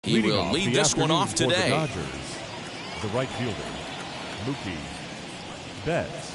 He will lead this one off today. The Dodgers, the right fielder, Mookie Betts.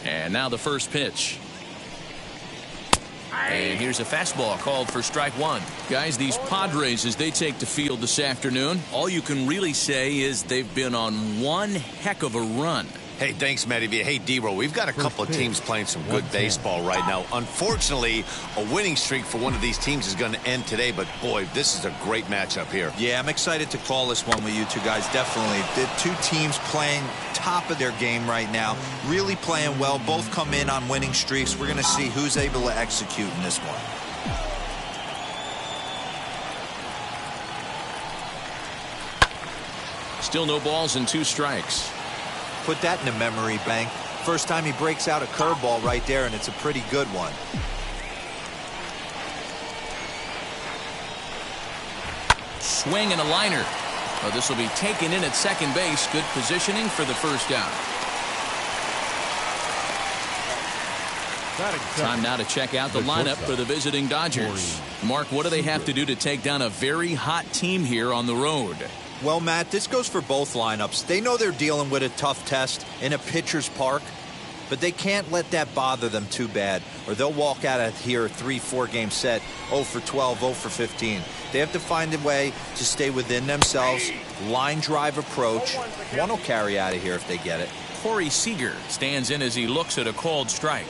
And now the first pitch. And here's a fastball called for strike one. Guys, these Padres, as they take the field this afternoon, all you can really say is they've been on one heck of a run. Hey, thanks, Matty. Hey, D-Row, we've got a couple of teams playing some good baseball right now. Unfortunately, a winning streak for one of these teams is going to end today, but boy, this is a great matchup here. Yeah, I'm excited to call this one with you two guys, definitely. The two teams playing top of their game right now, really playing well. Both come in on winning streaks. We're going to see who's able to execute in this one. Still no balls and 2 strikes. Put that in the memory bank. First time he breaks out a curveball right there, and it's a pretty good one. Swing and a liner. Oh, this will be taken in at second base. Good positioning for the first out. Time now to check out the lineup for the visiting Dodgers. Mark, what do they have to do to take down a very hot team here on the road? Well, Matt, this goes for both lineups. They know they're dealing with a tough test in a pitcher's park, but they can't let that bother them too bad, or they'll walk out of here a 3-4 game set, 0 for 12, 0 for 15. They have to find a way to stay within themselves, line drive approach. One will carry out of here if they get it. Corey Seager stands in as he looks at a called strike.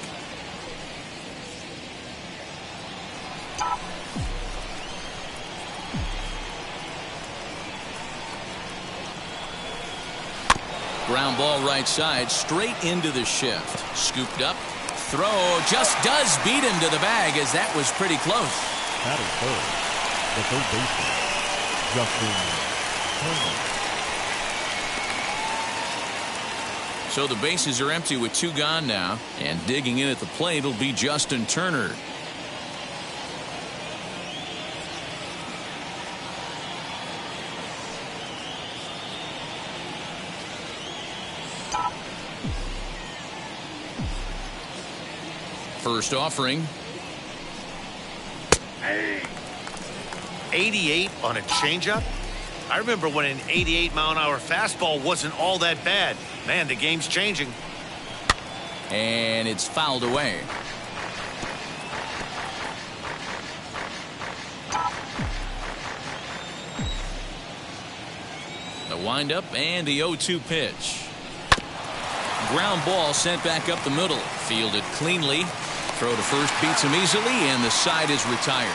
Ground ball right side, straight into the shift. Scooped up. Throw just does beat him to the bag, as that was pretty close. That is third. The third baseman, Justin Turner. So the bases are empty with 2 gone now. And digging in at the plate will be Justin Turner. First offering. 88 on a changeup? I remember when an 88-mile-an-hour fastball wasn't all that bad. Man, the game's changing. And it's fouled away. The windup and the 0-2 pitch. Ground ball sent back up the middle. Fielded cleanly. Throw to first beats him easily, and the side is retired.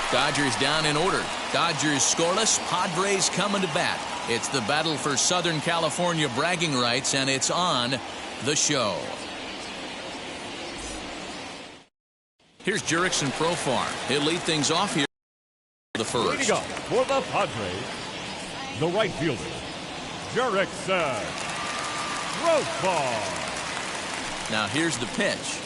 Dodgers down in order. Dodgers scoreless. Padres coming to bat. It's the battle for Southern California bragging rights, and it's on the show. Here's Jurickson Profar. He'll lead things off here for the first. Leading up for the Padres, the right fielder, Jurickson Profar. Now here's the pitch.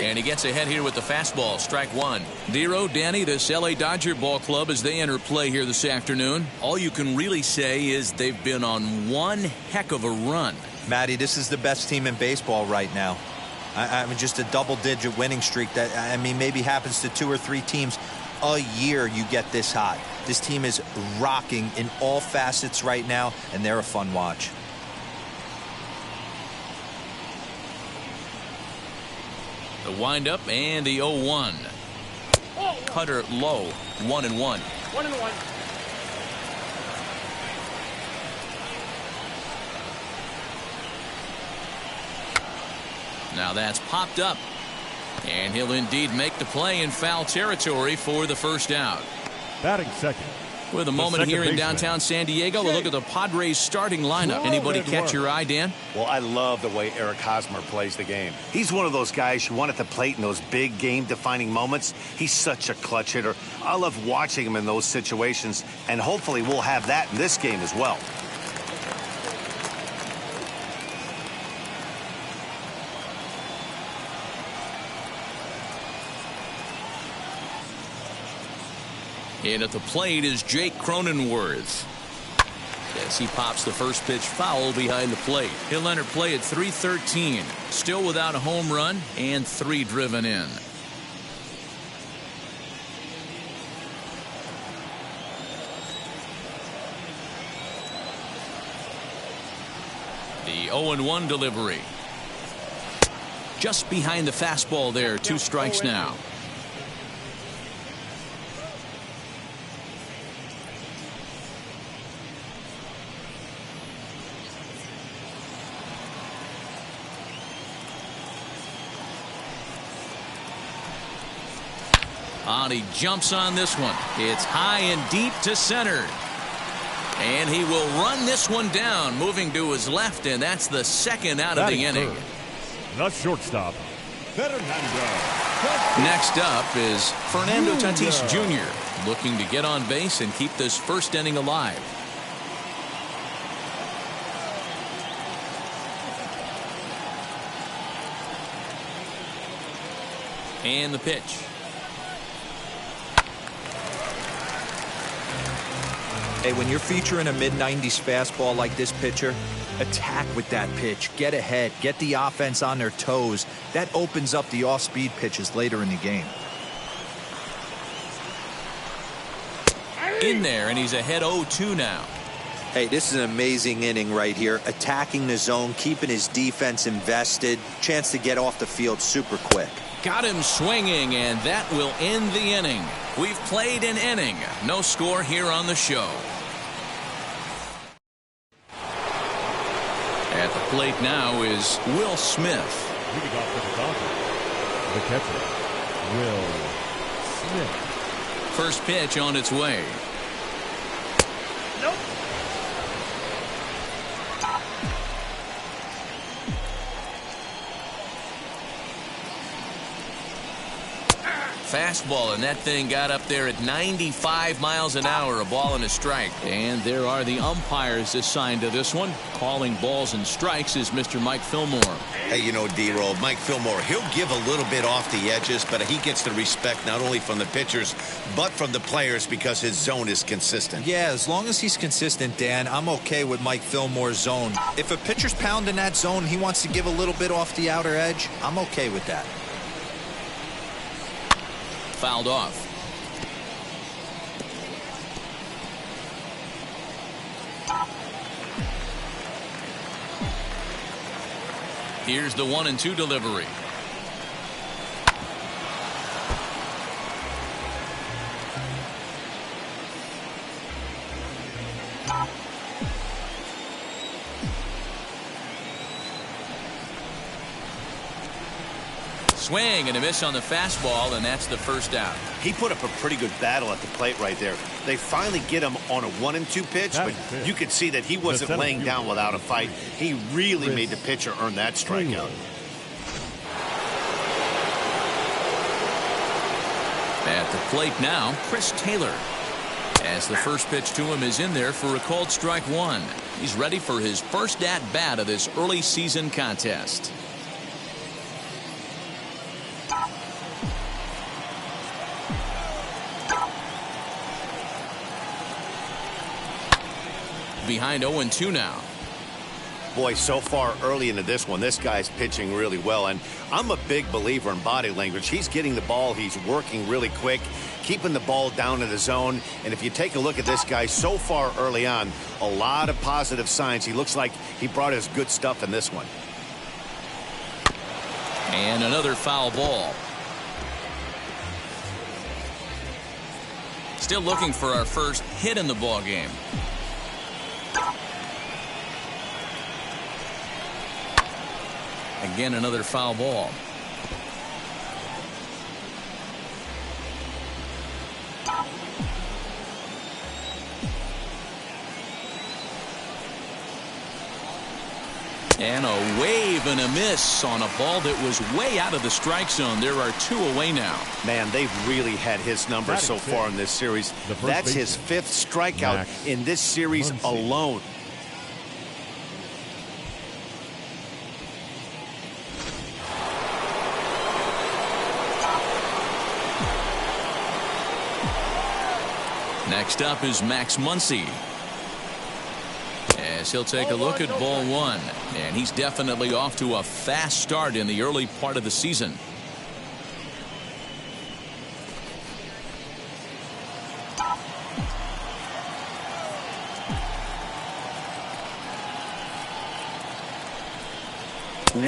And he gets ahead here with the fastball. Strike one. Dero, Danny, this LA Dodger ball club as they enter play here this afternoon. All you can really say is they've been on one heck of a run. Matty, this is the best team in baseball right now. I mean, just a double-digit winning streak that, I mean, maybe happens to 2 or 3 teams a year. You get this hot. This team is rocking in all facets right now, and they're a fun watch. The windup and the 0-1. Cutter low, 1-1. 1-1. Now that's popped up. And he'll indeed make the play in foul territory for the first out. Batting second. With a moment here in downtown San Diego, a look at the Padres starting lineup. Anybody catch your eye, Dan? Well, I love the way Eric Hosmer plays the game. He's one of those guys you want at the plate in those big game-defining moments. He's such a clutch hitter. I love watching him in those situations, and hopefully we'll have that in this game as well. And at the plate is Jake Cronenworth. As he pops the first pitch foul behind the plate. He'll enter play at 3-13. Still without a home run and 3 driven in. The 0-1 delivery. Just behind the fastball there. 2 strikes now. He jumps on this one. It's high and deep to center. And he will run this one down, moving to his left, and that's the second out of the inning. The shortstop, Fernando. Next up is Fernando Tatis Jr., looking to get on base and keep this first inning alive. And the pitch. Hey, when you're featuring a mid-90s fastball like this pitcher, attack with that pitch. Get ahead. Get the offense on their toes. That opens up the off-speed pitches later in the game. In there, and he's ahead 0-2 now. Hey, this is an amazing inning right here. Attacking the zone, keeping his defense invested. Chance to get off the field super quick. Got him swinging, and that will end the inning. We've played an inning. No score here on the show. At the plate now is Will Smith. Leading off for the Dodgers, the catcher, Will Smith. First pitch on its way. Nope. Fastball, and that thing got up there at 95 miles an hour, a ball and a strike. And there are the umpires assigned to this one. Calling balls and strikes is Mr. Mike Fillmore. Hey, you know, D-Roll, Mike Fillmore, he'll give a little bit off the edges, but he gets the respect not only from the pitchers, but from the players because his zone is consistent. Yeah, as long as he's consistent, Dan, I'm okay with Mike Fillmore's zone. If a pitcher's pounding that zone, he wants to give a little bit off the outer edge, I'm okay with that. Fouled off. Here's the 1-2 delivery. Swing and a miss on the fastball, and that's the first out. He put up a pretty good battle at the plate right there. They finally get him on a 1-2 pitch, but you could see that he wasn't laying down without a fight. He really made the pitcher earn that strikeout. At the plate now, Chris Taylor. As the first pitch to him is in there for a called strike 1. He's ready for his first at-bat of this early season contest. Behind 0-2 now. Boy, so far early into this one, this guy's pitching really well. And I'm a big believer in body language. He's getting the ball. He's working really quick, keeping the ball down in the zone. And if you take a look at this guy so far early on, a lot of positive signs. He looks like he brought his good stuff in this one. And another foul ball. Still looking for our first hit in the ball game. Again, another foul ball. And a wave and a miss on a ball that was way out of the strike zone. There are 2 away now. Man, they've really had his number so far in this series. That's his 5th strikeout in this series alone. Next up is Max Muncy. As he'll take a look at ball 1. And he's definitely off to a fast start in the early part of the season.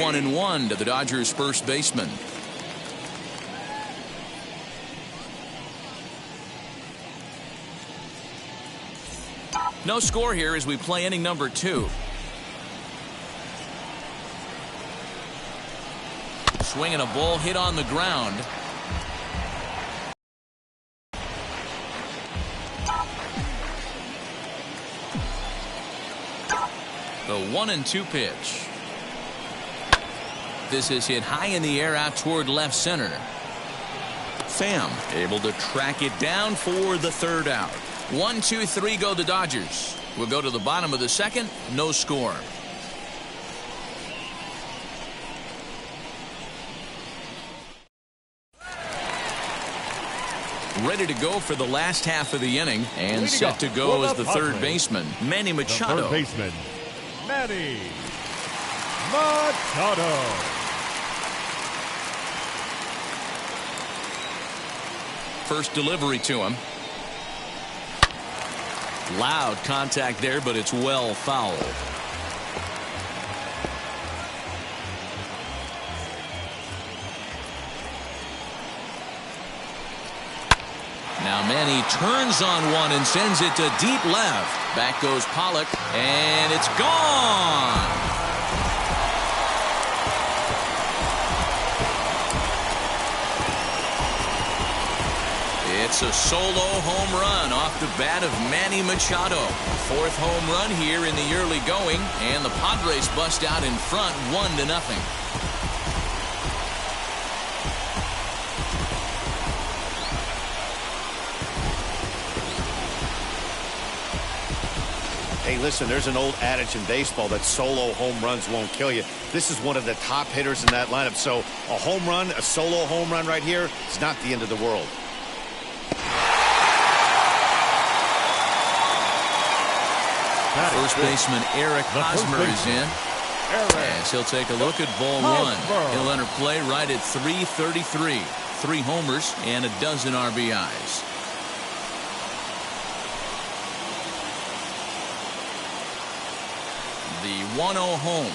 One and one to the Dodgers' first baseman. No score here as we play inning number 2. Swinging a ball hit on the ground. The 1-2 pitch. This is hit high in the air out toward left center. Pham able to track it down for the 3rd out. 1, 2, 3 go the Dodgers. We'll go to the bottom of the 2nd. No score. Ready to go for the last half of the inning and set to go as the 3rd baseman, Manny Machado. 3rd baseman, Manny Machado. First delivery to him. Loud contact there, but it's well fouled. Now Manny turns on one and sends it to deep left. Back goes Pollock, and it's gone. It's a solo home run off the bat of Manny Machado. 4th home run here in the early going, and the Padres bust out in front 1-0. Hey, listen, there's an old adage in baseball that solo home runs won't kill you. This is one of the top hitters in that lineup. So a home run, a solo home run right here is not the end of the world. First baseman Eric Hosmer is in. As he'll take a look at ball 1. He'll enter play right at 3:33. 3 homers and a dozen RBIs. The 1-0 home.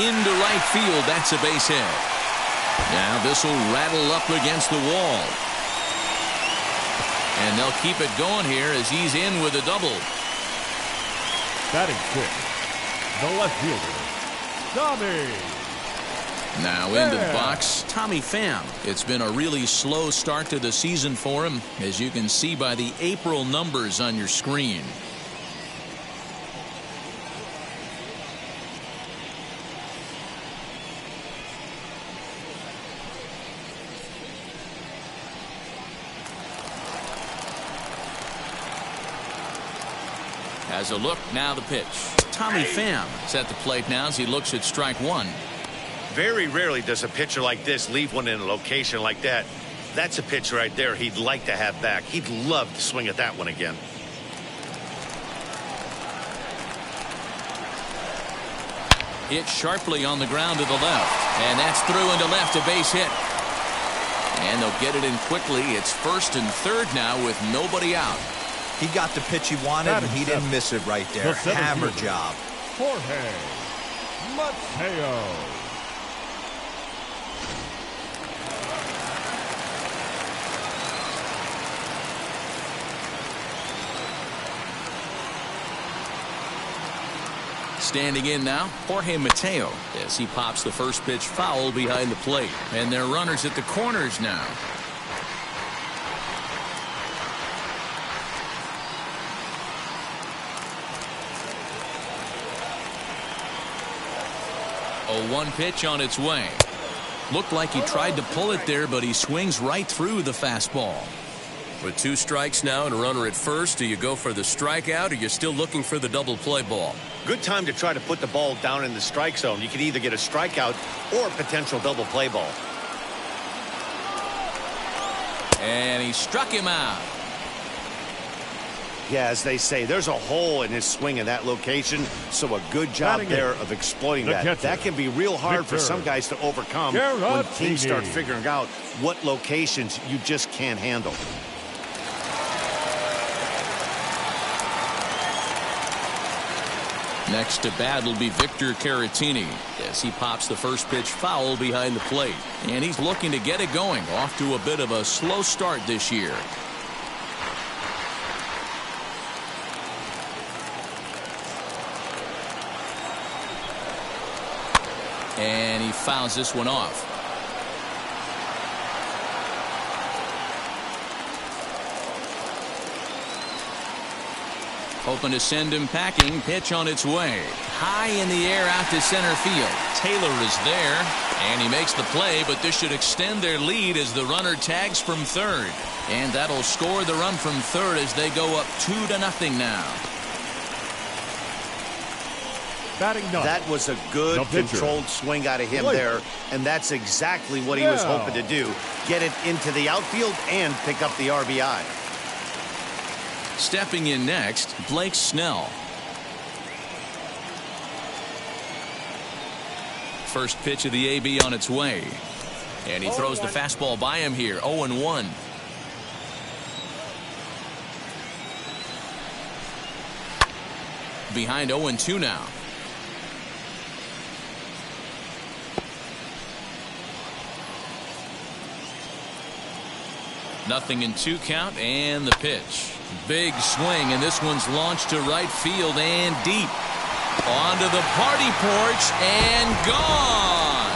Into right field. That's a base hit. Now this will rattle up against the wall. And they'll keep it going here as he's in with a double. Batting 6th, the left fielder, Tommy. Now into the box, Tommy Pham. It's been a really slow start to the season for him, as you can see by the April numbers on your screen. As a look, now the pitch. Tommy Pham is at the plate now as he looks at strike 1. Very rarely does a pitcher like this leave one in a location like that. That's a pitch right there he'd like to have back. He'd love to swing at that one again. Hit sharply on the ground to the left. And that's through into left, a base hit. And they'll get it in quickly. It's 1st and 3rd now with nobody out. He got the pitch he wanted, and he didn't miss it right there. Hammer job. Jorge Mateo. Standing in now, Jorge Mateo, as he pops the first pitch foul behind the plate. And their runners at the corners now. A 1 pitch on its way. Looked like he tried to pull it there, but he swings right through the fastball. With 2 strikes now and a runner at first, do you go for the strikeout or you're still looking for the double play ball? Good time to try to put the ball down in the strike zone. You could either get a strikeout or a potential double play ball. And he struck him out. Yeah, as they say, there's a hole in his swing in that location, so a good job there of exploiting that. That can be real hard for some guys to overcome when teams start figuring out what locations you just can't handle. Next to bat will be Victor Caratini as he pops the first pitch foul behind the plate. And he's looking to get it going, off to a bit of a slow start this year. And he fouls this one off. Hoping to send him packing. Pitch on its way. High in the air out to center field. Taylor is there. And he makes the play, but this should extend their lead as the runner tags from 3rd. And that'll score the run from 3rd as they go up 2-0 now. That was a good controlled swing out of him there, and that's exactly what he was hoping to do. Get it into the outfield and pick up the RBI. Stepping in next, Blake Snell. First pitch of the AB on its way. And he throws the fastball by him here. 0-1. Behind 0-2 now. Nothing in 2 count, and the pitch. Big swing, and this one's launched to right field and deep. Onto the party porch and gone.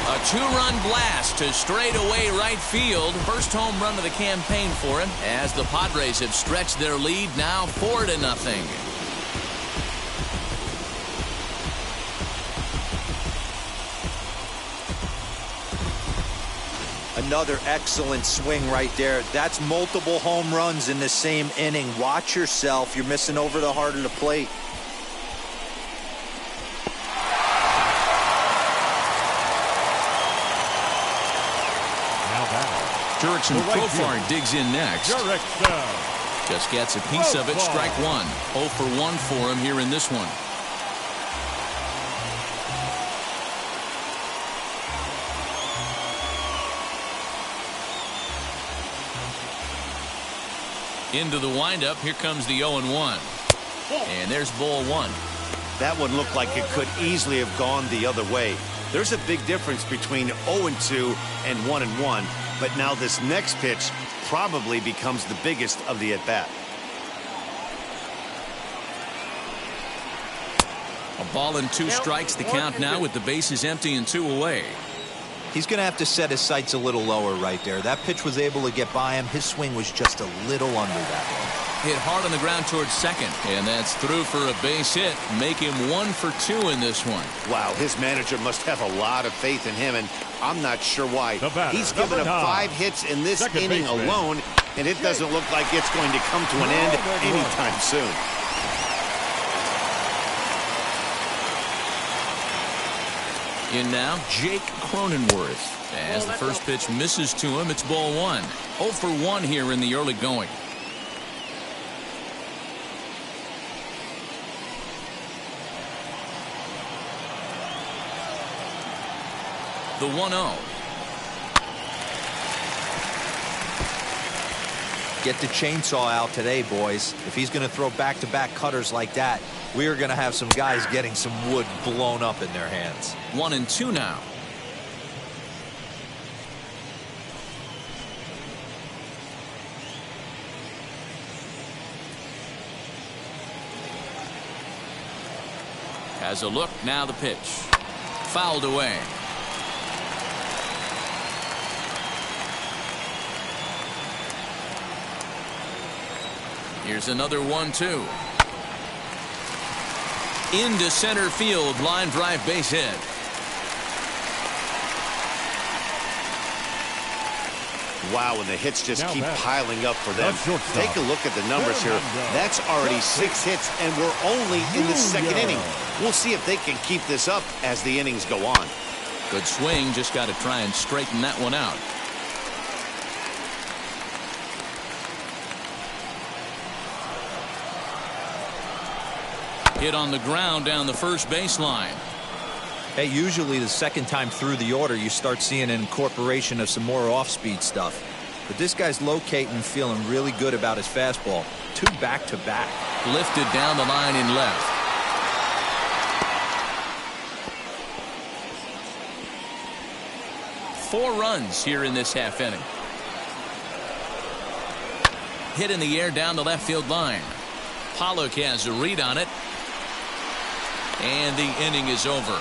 A 2-run blast to straightaway right field. First home run of the campaign for him as the Padres have stretched their lead now 4-0. Another excellent swing right there. That's multiple home runs in the same inning. Watch yourself. You're missing over the heart of the plate. Jurickson Profar digs in next. Just gets a piece of it. Strike 1. 0 for 1 for him here in this one. Into the windup. Here comes the 0-1. And there's ball 1. That one looked like it could easily have gone the other way. There's a big difference between 0-2 and 1-1. But now this next pitch probably becomes the biggest of the at-bat. A ball and 2 strikes the count now with the bases empty and 2 away. He's going to have to set his sights a little lower right there. That pitch was able to get by him. His swing was just a little under that one. Hit hard on the ground towards second. And that's through for a base hit. Make him 1 for 2 in this one. Wow, his manager must have a lot of faith in him, and I'm not sure why. He's given up 5 hits in this inning alone, and it doesn't look like it's going to come to an end anytime soon. In now, Jake Cronenworth. As the first pitch misses to him, it's ball 1. 0 for 1 here in the early going. The 1-0. Get the chainsaw out today, boys. If he's going to throw back-to-back cutters like that, we are going to have some guys getting some wood blown up in their hands. 1-2 now. Has a look, now the pitch. Fouled away. Here's another 1-2. Into center field, line drive base hit. Wow, and the hits just Now keep back. piling up for them. Shortstop. Take a look at the numbers here. That's already 6 hits, and we're only in the second inning. We'll see if they can keep this up as the innings go on. Good swing, just got to try and straighten that one out. Hit on the ground down the first baseline. Hey, usually the second time through the order, you start seeing an incorporation of some more off-speed stuff. But this guy's locating and feeling really good about his fastball. 2 back-to-back. Lifted down the line in left. Four runs here in this half inning. Hit in the air down the left field line. Pollock has a read on it. And the inning is over.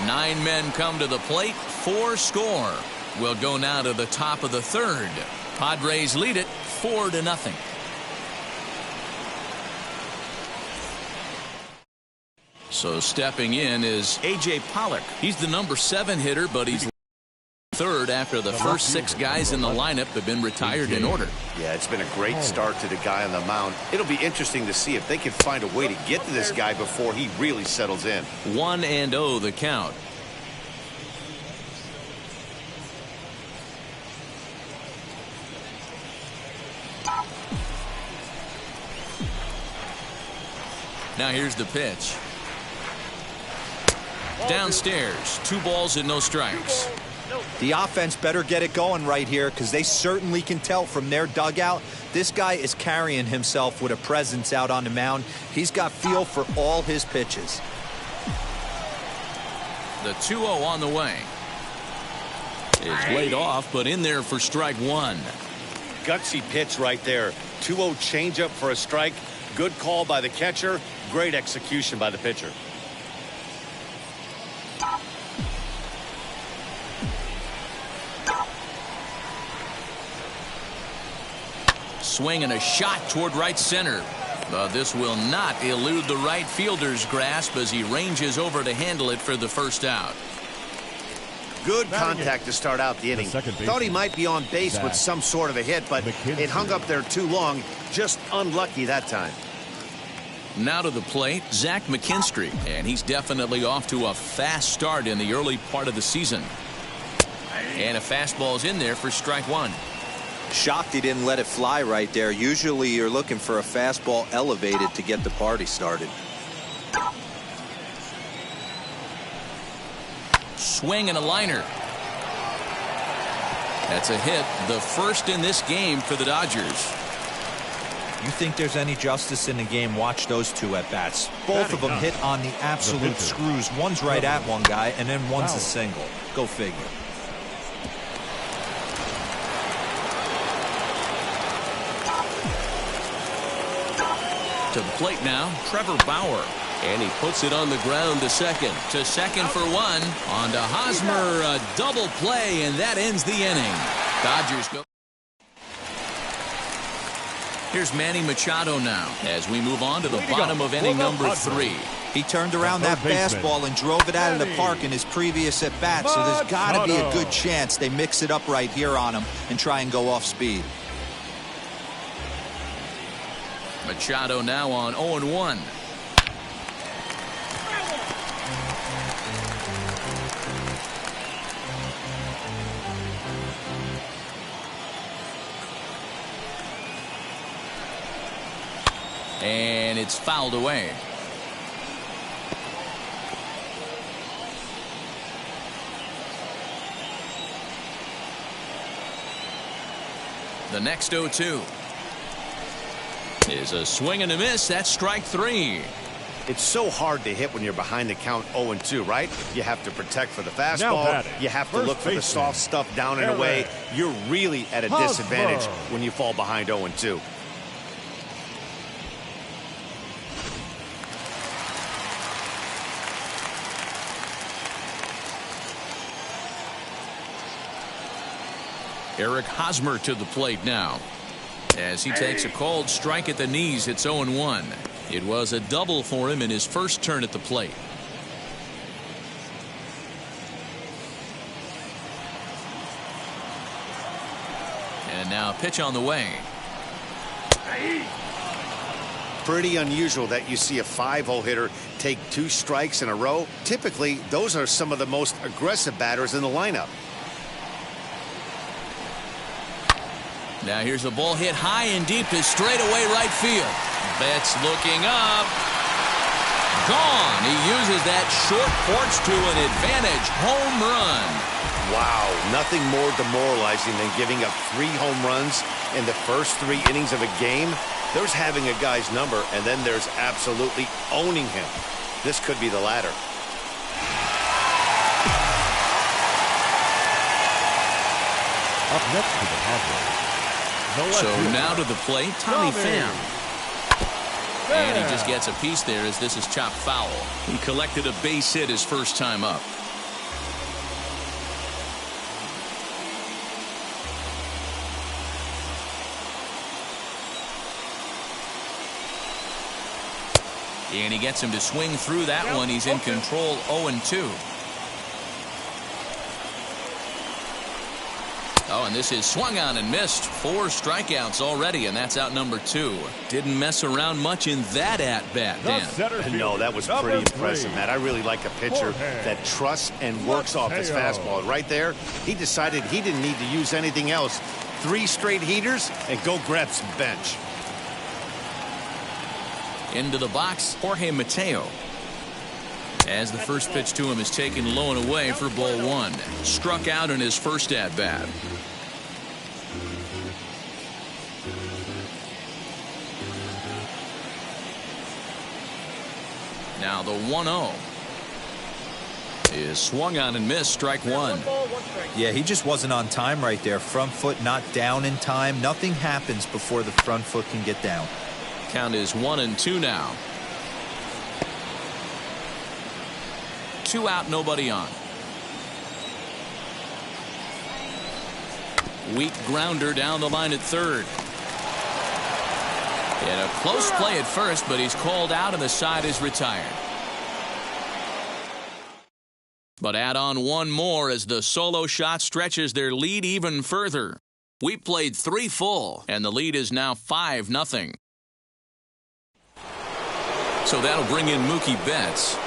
9 men come to the plate. 4 score. We'll go now to the top of the third. Padres lead it 4-0. So stepping in is A.J. Pollock. He's the number 7 hitter, but he's third after the first 6 guys in the lineup have been retired in order. Yeah, it's been a great start to the guy on the mound. It'll be interesting to see if they can find a way to get to this guy before he really settles in. 1-0 the count. Now here's the pitch. Downstairs, 2 balls and no strikes. The offense better get it going right here because they certainly can tell from their dugout this guy is carrying himself with a presence out on the mound. He's got feel for all his pitches. The 2-0 on the way. Is laid off, but in there for strike 1. Gutsy pitch right there. 2-0 changeup for a strike. Good call by the catcher. Great execution by the pitcher. Swing and a shot toward right center. But this will not elude the right fielder's grasp as he ranges over to handle it for the first out. Good contact to start out the inning. Thought he might be on base with some sort of a hit, but it hung up there too long. Just unlucky that time. Now to the plate, Zach McKinstry, and he's definitely off to a fast start in the early part of the season. And a fastball's in there for strike 1. Shocked he didn't let it fly right there. Usually you're looking for a fastball elevated to get the party started. Swing and a liner. That's a hit, the first in this game for the Dodgers. You think there's any justice in the game? Watch those 2 at bats. Both of them hit on the absolute screws. One's right at one guy, and then one's a single. Go figure. To the plate now, Trevor Bauer. And he puts it on the ground to second. To second for 1. On to Hosmer, a double play, and that ends the inning. Dodgers go. Here's Manny Machado now as we move on to the bottom of inning number 3. He turned around that fastball and drove it out of the park in his previous at bat, so there's got to be a good chance they mix it up right here on him and try and go off speed. Machado now on 0-1. And it's fouled away. The next 0-2 is a swing and a miss. That's strike 3. It's so hard to hit when you're behind the count 0-2, right? You have to protect for the fastball. You have to look for the soft stuff down and away. You're really at a disadvantage when you fall behind 0-2. Eric Hosmer to the plate now. As he takes a called strike at the knees, it's 0-1. It was a double for him in his first turn at the plate. And now a pitch on the way. Pretty unusual that you see a 5-hole hitter take 2 strikes in a row. Typically, those are some of the most aggressive batters in the lineup. Now here's a ball hit high and deep to straightaway right field. Betts looking up. Gone. He uses that short porch to an advantage. Home run. Wow, nothing more demoralizing than giving up 3 home runs in the first 3 innings of a game. There's having a guy's number, and then there's absolutely owning him. This could be the latter. Up next to the Padres. So now to the plate, Tommy Pham. And he just gets a piece there as this is chopped foul. He collected a base hit his first time up. And he gets him to swing through that one. He's in control, 0-2. Oh, and this is swung on and missed. 4 strikeouts already, and that's out number 2. Didn't mess around much in that at-bat, Dan. No, that was pretty impressive, Matt. I really like a pitcher that trusts and works off his fastball. Right there, he decided he didn't need to use anything else. 3 straight heaters and go grab some bench. Into the box, Jorge Mateo. As the first pitch to him is taken low and away for ball 1. Struck out in his first at-bat. Now the 1-0 is swung on and missed. Strike 1. Yeah, he just wasn't on time right there. Front foot not down in time. Nothing happens before the front foot can get down. Count is 1-2 now. 2 out, nobody on. Weak grounder down the line at third. And a close play at first, but he's called out and the side is retired. But add on one more as the solo shot stretches their lead even further. We played 3 full, and the lead is now 5-0. So that'll bring in Mookie Betts.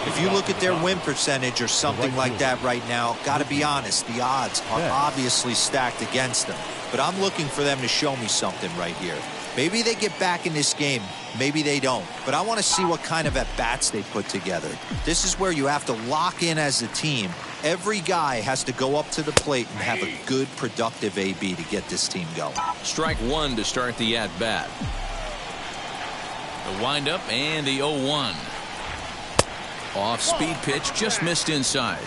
If you look at their win percentage or something like that right now, got to be honest, the odds are obviously stacked against them. But I'm looking for them to show me something right here. Maybe they get back in this game. Maybe they don't. But I want to see what kind of at-bats they put together. This is where you have to lock in as a team. Every guy has to go up to the plate and have a good, productive AB to get this team going. Strike 1 to start the at-bat. The windup and the 0-1. Off-speed pitch, just missed inside.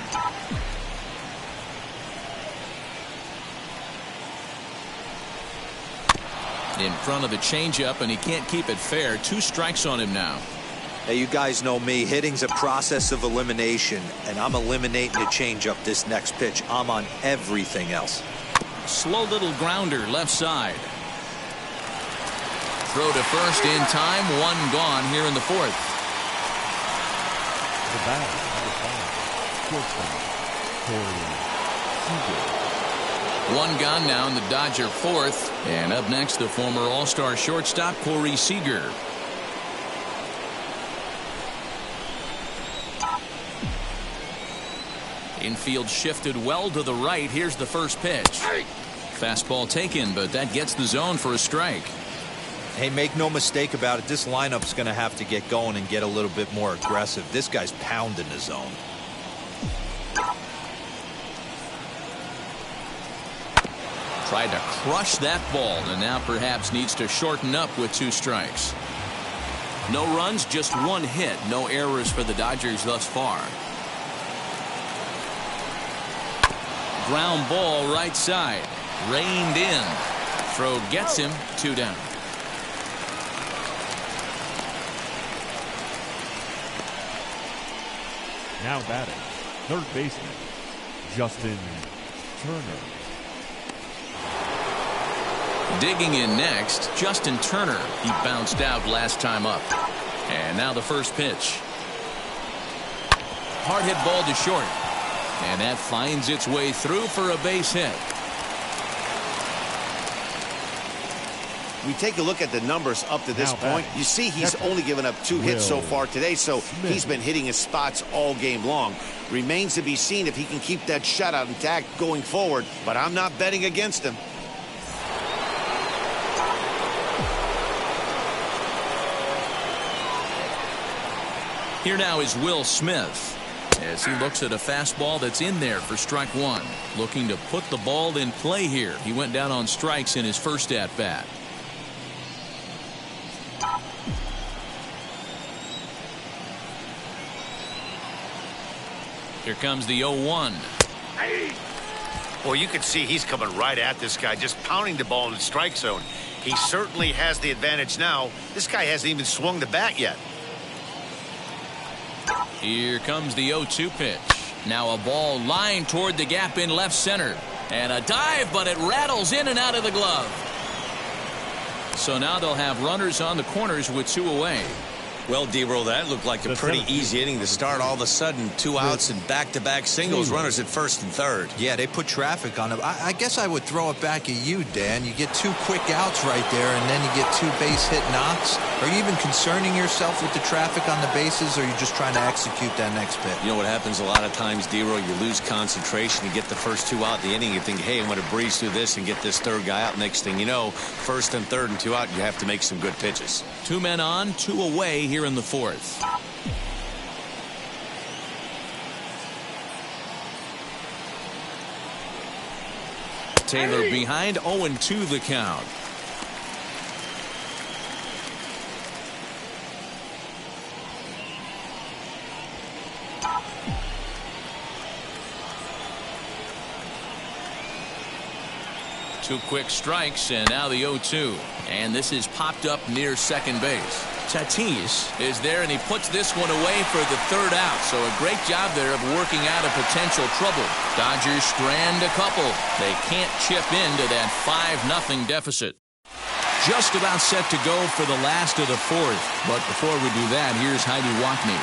In front of the changeup, and he can't keep it fair. 2 strikes on him now. Hey, you guys know me. Hitting's a process of elimination, and I'm eliminating the changeup this next pitch. I'm on everything else. Slow little grounder left side. Throw to first in time. 1 gone here in the 4th. The batter, number 5, shortstop, Corey Seager. 1 gone now in the Dodger 4th. And up next, the former All-Star shortstop, Corey Seager. Infield shifted well to the right. Here's the first pitch. Fastball taken, but that gets the zone for a strike. Hey, make no mistake about it. This lineup's going to have to get going and get a little bit more aggressive. This guy's pounding the zone. Tried to crush that ball and now perhaps needs to shorten up with 2 strikes. No runs, just 1 hit. No errors for the Dodgers thus far. Ground ball right side. Reined in. Throw gets him. 2 down. Now batting, third baseman, Justin Turner. Digging in next, Justin Turner. He bounced out last time up. And now the first pitch. Hard hit ball to short. And that finds its way through for a base hit. We take a look at the numbers up to this point. You see he's only given up 2 hits so far today, so he's been hitting his spots all game long. Remains to be seen if he can keep that shutout intact going forward, but I'm not betting against him. Here now is Will Smith as he looks at a fastball that's in there for strike 1. Looking to put the ball in play here. He went down on strikes in his first at bat. Here comes the 0-1. Well, you can see he's coming right at this guy, just pounding the ball in the strike zone. He certainly has the advantage now. This guy hasn't even swung the bat yet. Here comes the 0-2 pitch. Now a ball lined toward the gap in left center. And a dive, but it rattles in and out of the glove. So now they'll have runners on the corners with 2 away. Well, D-Roll, that looked like a pretty easy inning to start. All of a sudden, 2 outs and back-to-back singles, runners at first and third. Yeah, they put traffic on them. I guess I would throw it back at you, Dan. You get 2 quick outs right there, and then you get 2 base hit knocks. Are you even concerning yourself with the traffic on the bases, or are you just trying to execute that next pitch? You know what happens a lot of times, D-Roll? You lose concentration. You get the first 2 out in the inning. You think, hey, I'm going to breeze through this and get this third guy out. Next thing you know, first and third and 2 out, you have to make some good pitches. 2 men on, 2 away here in the 4th. Taylor behind, 0-2 the count. Two quick strikes, and now the 0-2. And this is popped up near second base. Tatis is there, and he puts this one away for the 3rd out. So a great job there of working out of potential trouble. Dodgers strand a couple. They can't chip into that 5-0 deficit. Just about set to go for the last of the 4th. But before we do that, here's Heidi Walkney.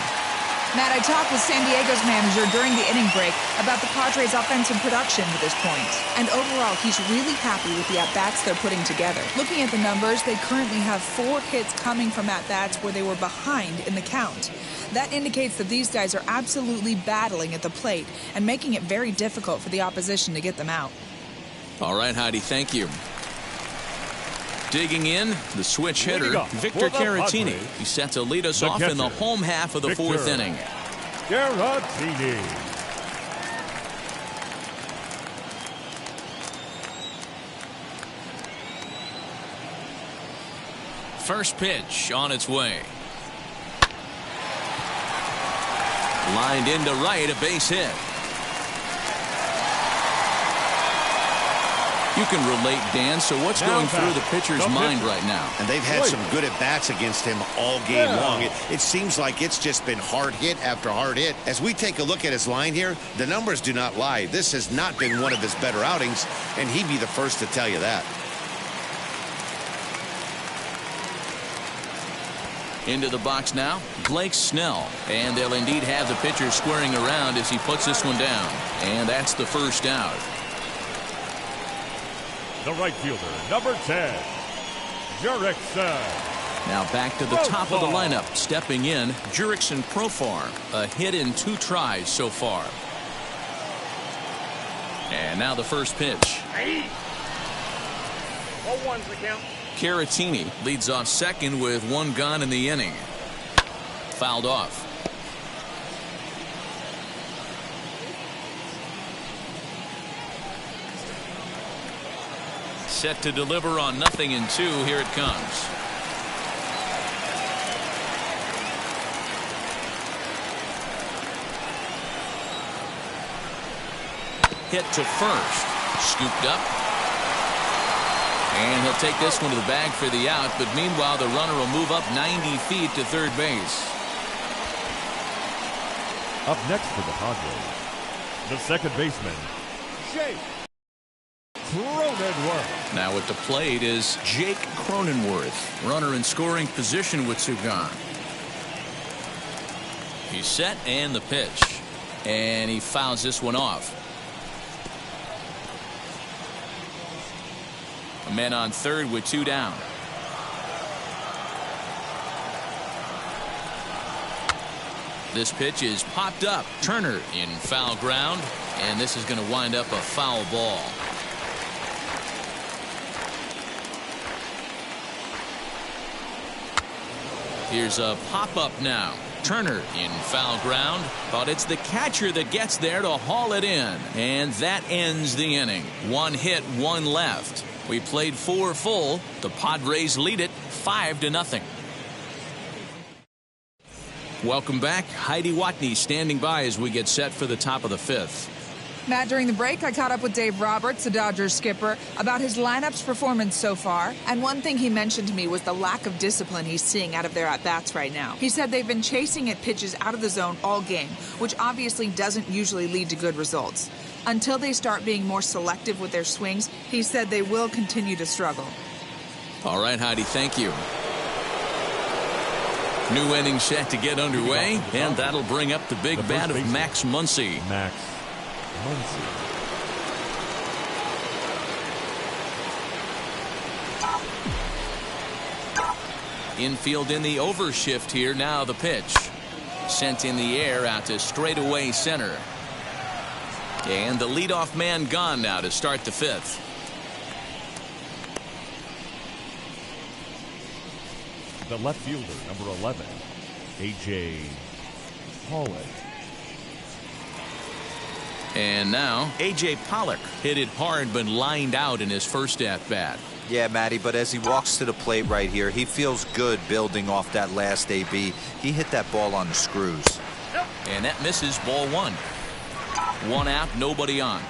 Matt, I talked with San Diego's manager during the inning break about the Padres' offensive production to this point. And overall, he's really happy with the at-bats they're putting together. Looking at the numbers, they currently have 4 hits coming from at-bats where they were behind in the count. That indicates that these guys are absolutely battling at the plate and making it very difficult for the opposition to get them out. All right, Heidi, thank you. Digging in, the switch hitter, Victor Caratini. He's set to lead us off in the home half of the 4th inning. Caratini. First pitch on its way. Lined into right, a base hit. You can relate, Dan, so what's going through the pitcher's mind right now? And they've had some good at-bats against him all game long. It seems like it's just been hard hit after hard hit. As we take a look at his line here, the numbers do not lie. This has not been one of his better outings, and he'd be the first to tell you that. Into the box now, Blake Snell. And they'll indeed have the pitcher squaring around as he puts this one down. And that's the first out. The right fielder, number 10, Jurickson. Now back to the top of the lineup. Stepping in, Jurickson Profar. A hit in 2 tries so far. And now the first pitch. 0-1's the count. Caratini leads off second with 1 gone in the inning. Fouled off. set to deliver on 0-2. Here it comes. Hit to first. Scooped up. And he'll take this one to the bag for the out. But meanwhile, the runner will move up 90 feet to third base. Up next for the Padres, the second baseman, Jake Cronenworth. Now at the plate is Jake Cronenworth. Runner in scoring position with Sugan. He's set and the pitch. And he fouls this one off. A man on third with 2 down. This pitch is popped up. Turner in foul ground. And this is going to wind up a foul ball. Here's a pop-up now. Turner in foul ground, but it's the catcher that gets there to haul it in. And that ends the inning. 1 hit, 1 left. We played 4 full. The Padres lead it 5-0. Welcome back. Heidi Watney standing by as we get set for the top of the 5th. Matt, during the break, I caught up with Dave Roberts, the Dodgers skipper, about his lineup's performance so far. And one thing he mentioned to me was the lack of discipline he's seeing out of their at-bats right now. He said they've been chasing at pitches out of the zone all game, which obviously doesn't usually lead to good results. Until they start being more selective with their swings, he said they will continue to struggle. All right, Heidi, thank you. New inning set to get underway, and that'll bring up the big bat of Max Muncy. Max Muncy. Infield in the overshift here. Now the pitch. Sent in the air out to straightaway center. And the leadoff man gone now to start the 5th. The left fielder, number 11, A.J. Pollock. And now A.J. Pollock hit it hard but lined out in his first at-bat. Yeah, Matty, but as he walks to the plate right here, he feels good building off that last AB. He hit that ball on the screws. And that misses, ball 1. 1 out, nobody on.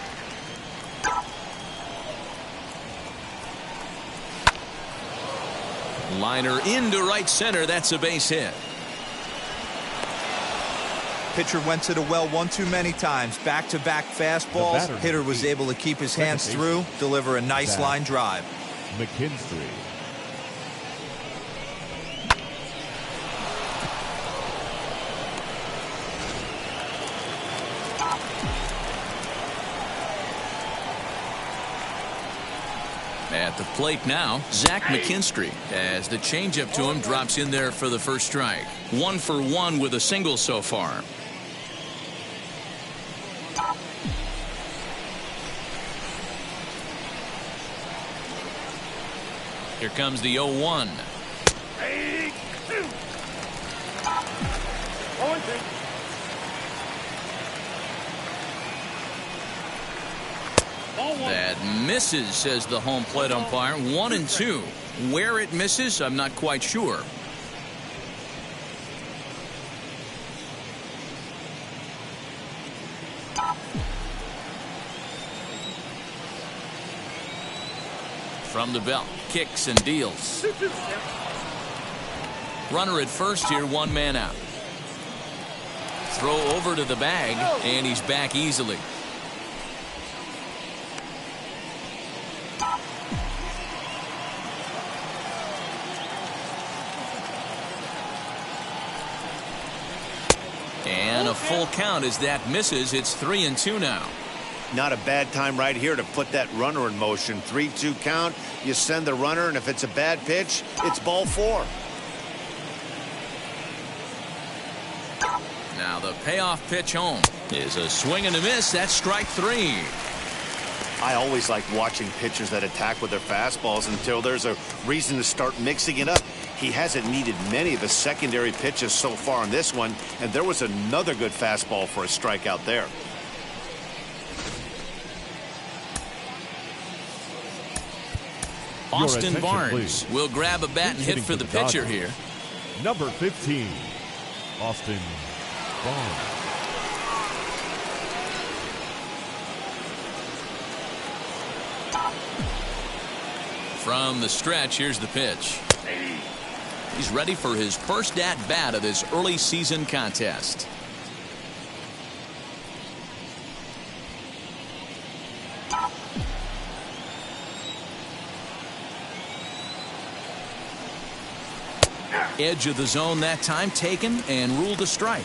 Liner into right center. That's a base hit. Pitcher went to the well one too many times. Back-to-back fastballs. Hitter was able to keep his hands through, deliver a nice line drive. McKinstry. At the plate now, Zach McKinstry, as the changeup to him drops in there for the first strike. 1 for 1 with a single so far. Here comes the 0-1. That misses, says the home plate umpire. 1-2. Where it misses, I'm not quite sure. From the belt, kicks and deals. Runner at first here, 1 man out. Throw over to the bag, and he's back easily. And a full count as that misses. It's 3-2 now. Not a bad time right here to put that runner in motion. 3-2 count. You send the runner, and if it's a bad pitch, it's ball 4. Now the payoff pitch home is a swing and a miss. That's strike 3. I always like watching pitchers that attack with their fastballs until there's a reason to start mixing it up. He hasn't needed many of his secondary pitches so far in this one, and there was another good fastball for a strikeout there. Austin attention, Barnes please. will grab a bat and hit Hitting for the the pitcher Dodgers. here. Number 15, Austin Barnes. From the stretch, here's the pitch. He's ready for his first at-bat of this early season contest. Edge of the zone that time taken and ruled a strike.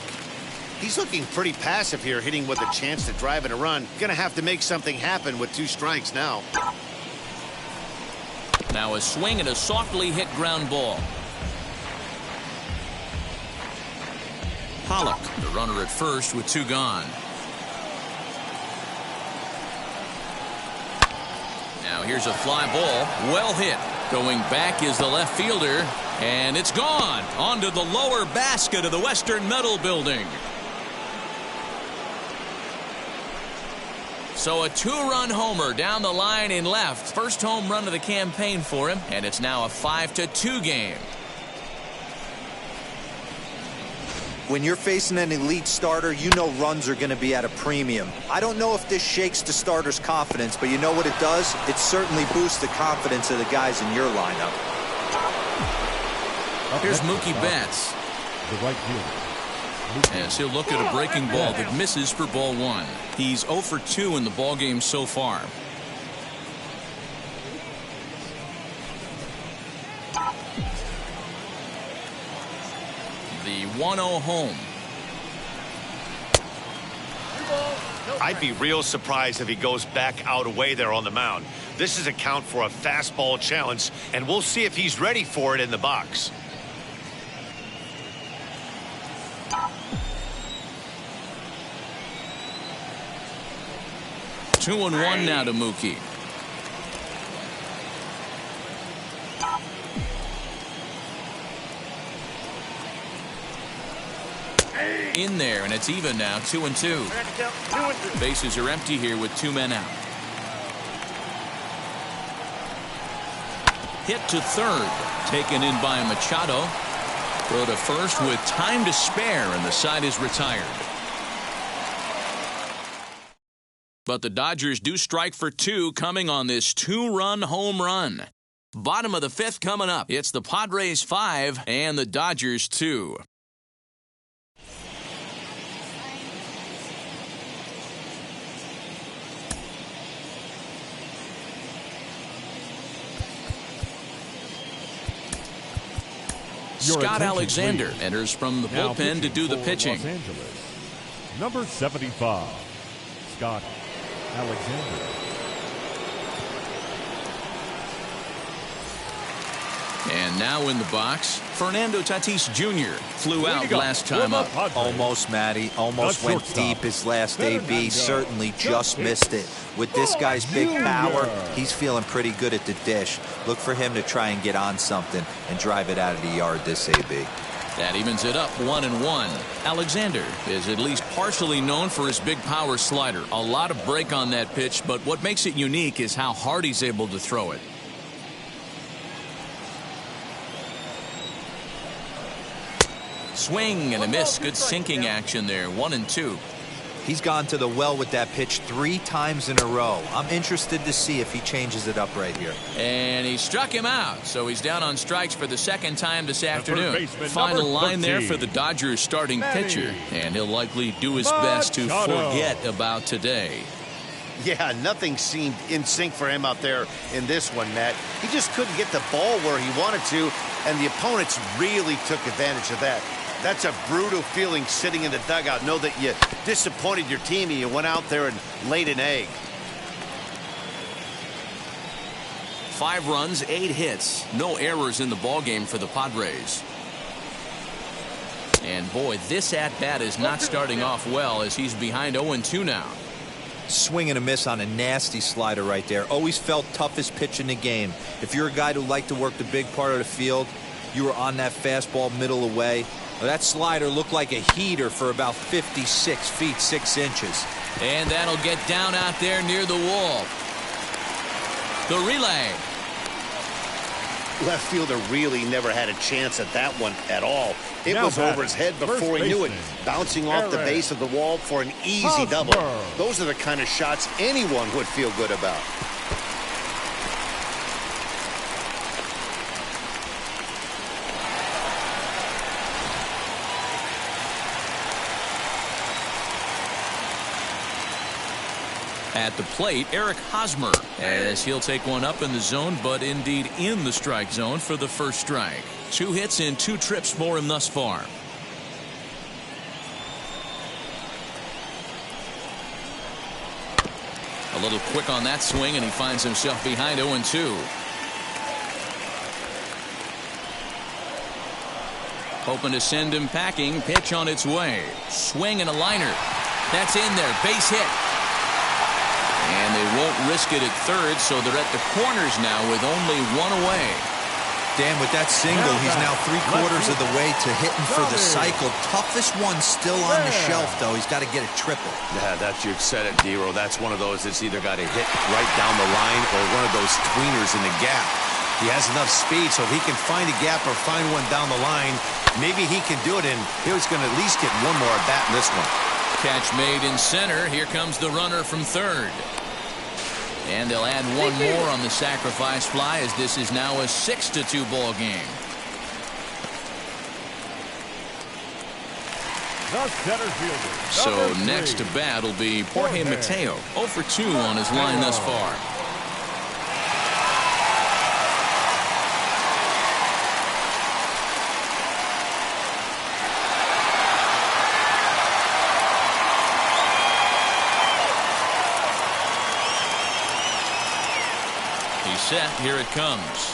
He's looking pretty passive here, hitting with a chance to drive in a run. Gonna have to make something happen with 2 strikes now. Now a swing and a softly hit ground ball. Pollock, the runner at first with 2 gone. Now here's a fly ball, well hit. Going back is the left fielder, and it's gone onto the lower basket of the Western Metal Building. So a 2-run homer down the line in left. First home run of the campaign for him, and it's now a 5-2 game. When you're facing an elite starter, you know runs are going to be at a premium. I don't know if this shakes the starter's confidence, but you know what it does? It certainly boosts the confidence of the guys in your lineup. Here's Mookie Betts. The right fielder. As he'll look at a breaking ball that misses for ball 1. He's 0 for 2 in the ball game so far. The 1-0 home. I'd be real surprised if he goes back out away there on the mound. This is a count for a fastball challenge, and we'll see if he's ready for it in the box. Two and one now to Mookie. In there, and it's even now, 2-2. Bases are empty here with 2 men out. Hit to third, taken in by Machado. Throw to first with time to spare, and the side is retired. But the Dodgers do strike for 2 coming on this 2-run home run. Bottom of the 5th coming up. It's the Padres 5 and the Dodgers 2. Scott Alexander enters from the bullpen to do the pitching. Los Angeles, number 75, Scott Alexander. And now in the box, Fernando Tatis Jr. flew out last time up. Almost, Matty. Almost went deep his last AB. Certainly just missed it. With this guy's big power, he's feeling pretty good at the dish. Look for him to try and get on something and drive it out of the yard this AB. That evens it up 1-1. Alexander is at least partially known for his big power slider. A lot of break on that pitch, but what makes it unique is how hard he's able to throw it. Swing and a miss. Good sinking action there. 1-2. He's gone to the well with that pitch 3 times in a row. I'm interested to see if he changes it up right here. And he struck him out, so he's down on strikes for the 2nd time this afternoon. Baseman, Final number line there 13. for the Dodgers starting pitcher, and he'll likely do his best to forget about today. Yeah, nothing seemed in sync for him out there in this one, Matt. He just couldn't get the ball where he wanted to, and the opponents really took advantage of that. That's a brutal feeling sitting in the dugout. Know that you disappointed your team and you went out there and laid an egg. 5 runs, 8 hits. No errors in the ballgame for the Padres. And boy, this at-bat is not starting off well as he's behind 0-2 now. Swing and a miss on a nasty slider right there. Always felt toughest pitch in the game. If you're a guy who liked to work the big part of the field, you were on that fastball middle away. Well, that slider looked like a heater for about 56 feet 6 inches. And that'll get down out there near the wall. The relay. Left fielder really never had a chance at that one at all. It Now was over his head before he knew it, bouncing off the base of the wall for an easy double. Those are the kind of shots anyone would feel good about. At the plate, Eric Hosmer, as he'll take one up in the zone, but indeed in the strike zone for the first strike. 2 hits and 2 trips for him thus far. A little quick on that swing, and he finds himself behind 0-2. Hoping to send him packing. Pitch on its way. Swing and a liner. That's in there. Base hit. And they won't risk it at third, so they're at the corners now with only 1 away. Dan, with that single, he's now 3/4 of the way to hitting for the cycle. Toughest one still on the shelf, though. He's got to get a triple. Yeah, you've said it, Dero. That's one of those that's either got to hit right down the line or one of those tweeners in the gap. He has enough speed, so if he can find a gap or find one down the line, maybe he can do it, and he's going to at least get one more at bat in this one. Catch made in center. Here comes the runner from third. And they'll add one more on the sacrifice fly, as this is now a 6-2 ball game. The center fielder. So next to bat will be Jorge Mateo. 0 for 2 on his line thus far. Set. Here it comes.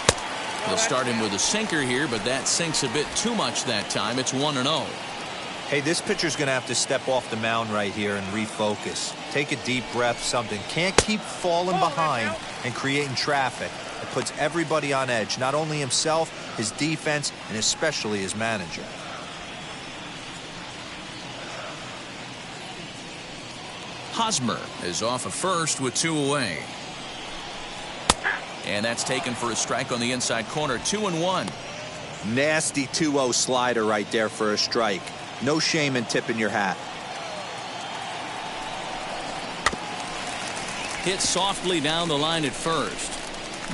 They'll start him with a sinker here, but that sinks a bit too much that time. It's 1-0. Hey, this pitcher's going to have to step off the mound right here and refocus. Take a deep breath, something. Can't keep falling behind and creating traffic. It puts everybody on edge, not only himself, his defense, and especially his manager. Hosmer is off of first with 2 away. And that's taken for a strike on the inside corner. 2-1. Nasty 2-0 slider right there for a strike. No shame in tipping your hat. Hit softly down the line at first,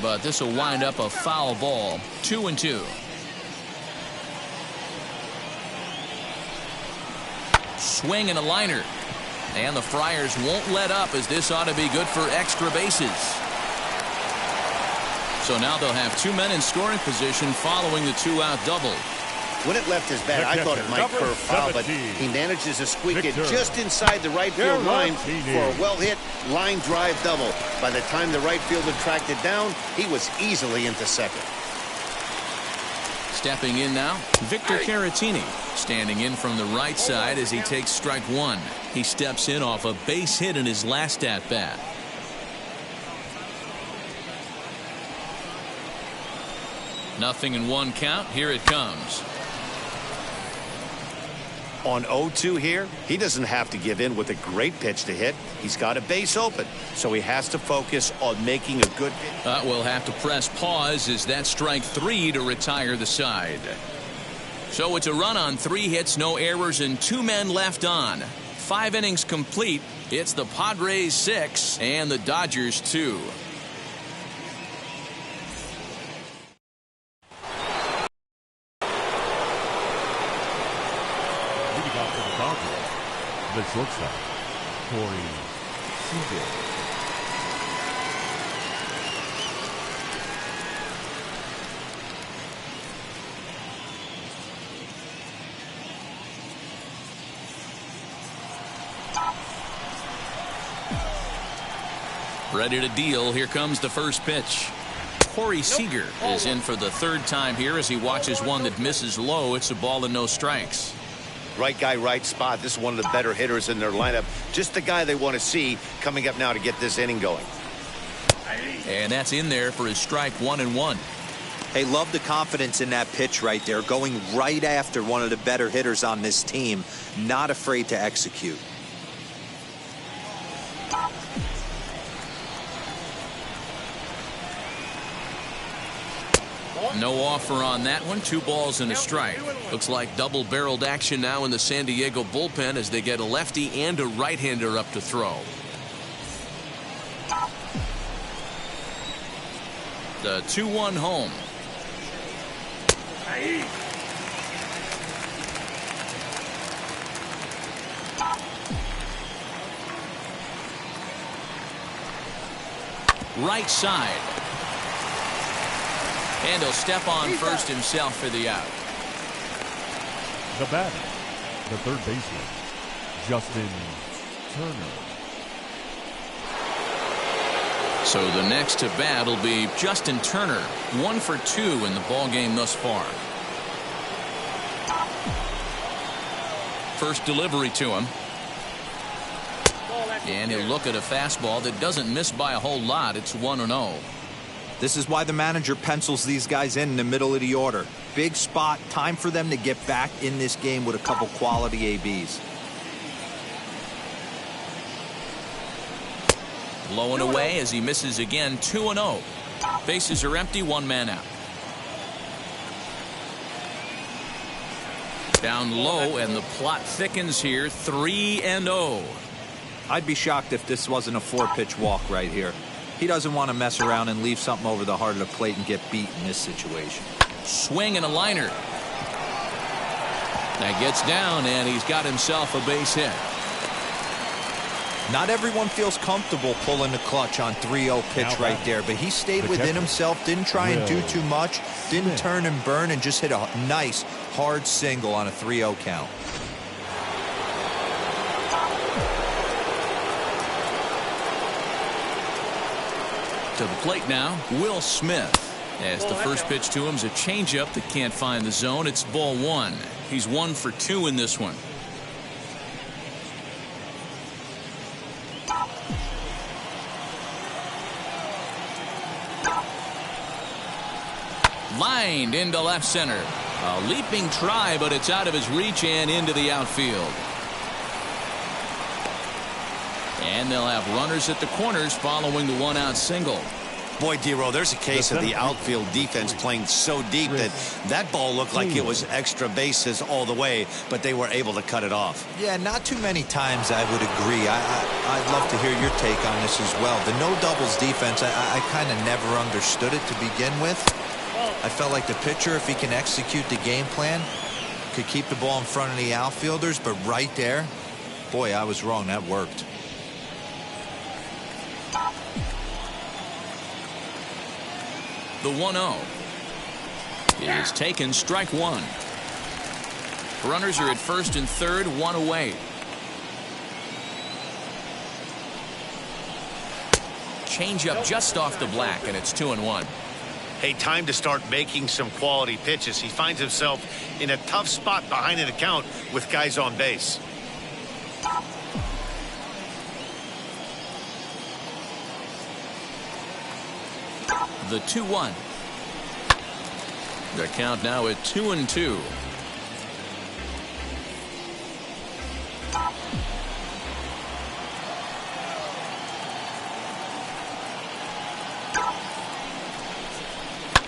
but this will wind up a foul ball. 2-2. Swing and a liner, and the Friars won't let up, as this ought to be good for extra bases. So now they'll have 2 men in scoring position following the 2-out double. When it left his bat, I thought it might curve foul, but he manages to squeak it just inside the right field line for a well-hit line drive double. By the time the right fielder tracked it down, he was easily into second. Stepping in now, Victor Caratini, standing in from the right side as he takes strike 1. He steps in off a base hit in his last at-bat. Nothing in 1 count. Here it comes. On 0-2 here, he doesn't have to give in with a great pitch to hit. He's got a base open, so he has to focus on making a good pitch. We'll have to press pause, as that's strike 3 to retire the side. So it's a run on 3 hits, no errors, and 2 men left on. 5 innings complete. It's the Padres 6 and the Dodgers 2. The shortstop, Corey Seager. Ready to deal. Here comes the first pitch. Corey Seager is in for the 3rd time here as he watches one that misses low. It's a ball and no strikes. Right guy, right spot. This is one of the better hitters in their lineup. Just the guy they want to see coming up now to get this inning going. And that's in there for his strike 1-1. Hey, love the confidence in that pitch right there. Going right after one of the better hitters on this team. Not afraid to execute. No offer on that one. 2 balls and a strike. Looks like double-barreled action now in the San Diego bullpen as they get a lefty and a right-hander up to throw. The 2-1 home. Right side. And he'll step on first himself for the out. The batter, the third baseman, Justin Turner. So the next to bat will be Justin Turner. 1 for 2 in the ball game thus far. First delivery to him. And he'll look at a fastball that doesn't miss by a whole lot. It's 1-0. This is why the manager pencils these guys in the middle of the order. Big spot. Time for them to get back in this game with a couple quality ABs. Low and away as he misses again. 2-0. Bases are empty. 1 man out. Down low and the plot thickens here. 3-0. I'd be shocked if this wasn't a 4-pitch walk right here. He doesn't want to mess around and leave something over the heart of the plate and get beat in this situation. Swing and a liner. That gets down and he's got himself a base hit. Not everyone feels comfortable pulling the clutch on 3-0 pitch right there, but he stayed within himself, didn't try and do too much, didn't turn and burn, and just hit a nice hard single on a 3-0 count. To the plate now, Will Smith. As the first pitch to him is a changeup that can't find the zone. It's ball 1. He's 1 for 2 in this one. Lined into left center. A leaping try, but it's out of his reach and into the outfield. And they'll have runners at the corners following the 1-out single. Boy, D-Row, there's a case of the outfield defense playing so deep that that ball looked like it was extra bases all the way, but they were able to cut it off. Yeah, not too many times I would agree. I'd love to hear your take on this as well. The no doubles defense, I kind of never understood it to begin with. I felt like the pitcher, if he can execute the game plan, could keep the ball in front of the outfielders, but right there, boy, I was wrong. That worked. The 1-0 is taken. Strike 1. Runners are at first and third. 1 away. Change up just off the black, and it's 2-1. Hey, time to start making some quality pitches. He finds himself in a tough spot behind an account with guys on base. The 2-1. The count now at 2-2.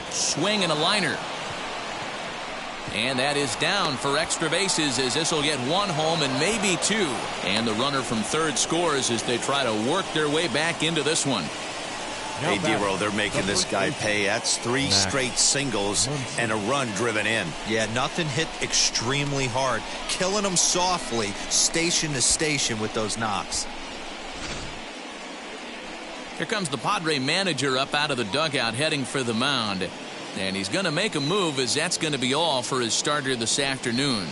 Swing and a liner. And that is down for extra bases as this will get 1 home and maybe 2. And the runner from third scores as they try to work their way back into this one. Hey, D-Row, they're making this guy pay. That's 3 straight singles and a run driven in. Yeah, nothing hit extremely hard. Killing them softly, station to station with those knocks. Here comes the Padre manager up out of the dugout heading for the mound. And he's going to make a move as that's going to be all for his starter this afternoon.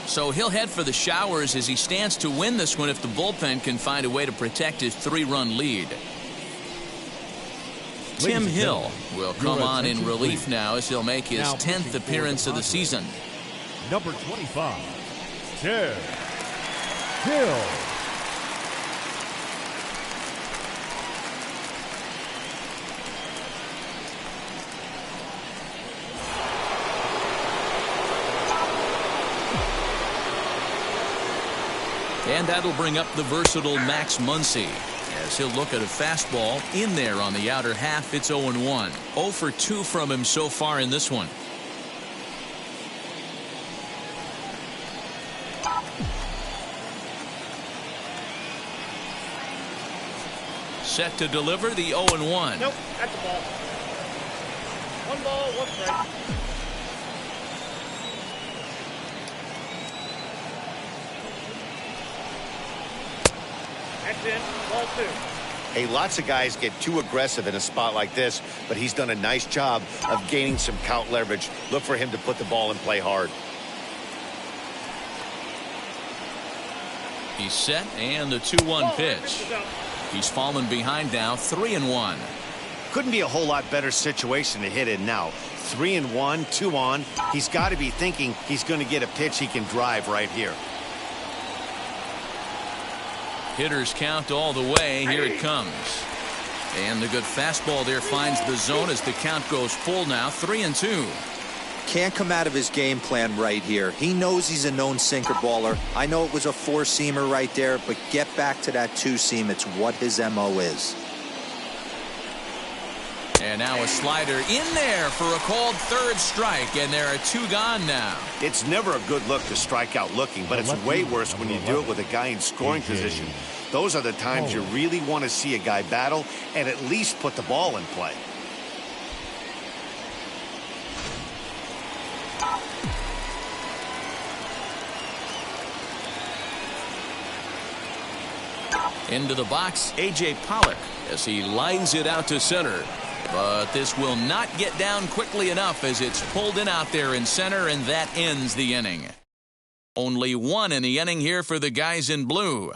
So he'll head for the showers as he stands to win this one if the bullpen can find a way to protect his 3-run lead. Tim Hill will come on in relief now as he'll make his 10th appearance of the season. Number 25, Tim Hill. And that'll bring up the versatile Max Muncy. as he'll look at a fastball in there on the outer half. It's 0-1. 0 for 2 from him so far in this one. Set to deliver the 0-1. Nope, that's the ball. 1 ball, 1 strike. That's in, ball 2. Hey, lots of guys get too aggressive in a spot like this, but he's done a nice job of gaining some count leverage. Look for him to put the ball in play hard. He's set, and the 2-1 pitch. He's fallen behind now, 3-1. Couldn't be a whole lot better situation to hit in now. 3-1, 2 on. He's got to be thinking he's going to get a pitch he can drive right here. Hitters count all the way. Here it comes. And the good fastball there finds the zone as the count goes full now, 3-2. Can't come out of his game plan right here. He knows he's a known sinker baller. I know it was a 4-seamer right there, but get back to that 2-seam. It's what his MO is. And now a slider in there for a called third strike, and there are 2 gone now. It's never a good look to strike out looking, but it's way worse when you do it with a guy in scoring position. Those are the times you really want to see a guy battle and at least put the ball in play. Into the box, A.J. Pollock as he lines it out to center. But this will not get down quickly enough as it's pulled in out there in center, and that ends the inning. Only 1 in the inning here for the guys in blue.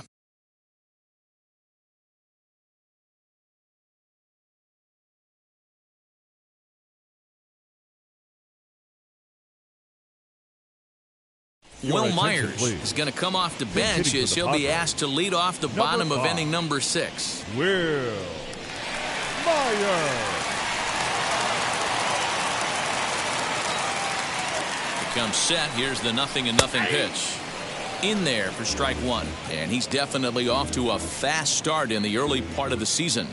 Will Myers is going to come off the bench as he'll be asked to lead off the bottom of inning number 6. Will Myers. Comes set. Here's the 0-0 pitch. In there for strike 1. And he's definitely off to a fast start in the early part of the season.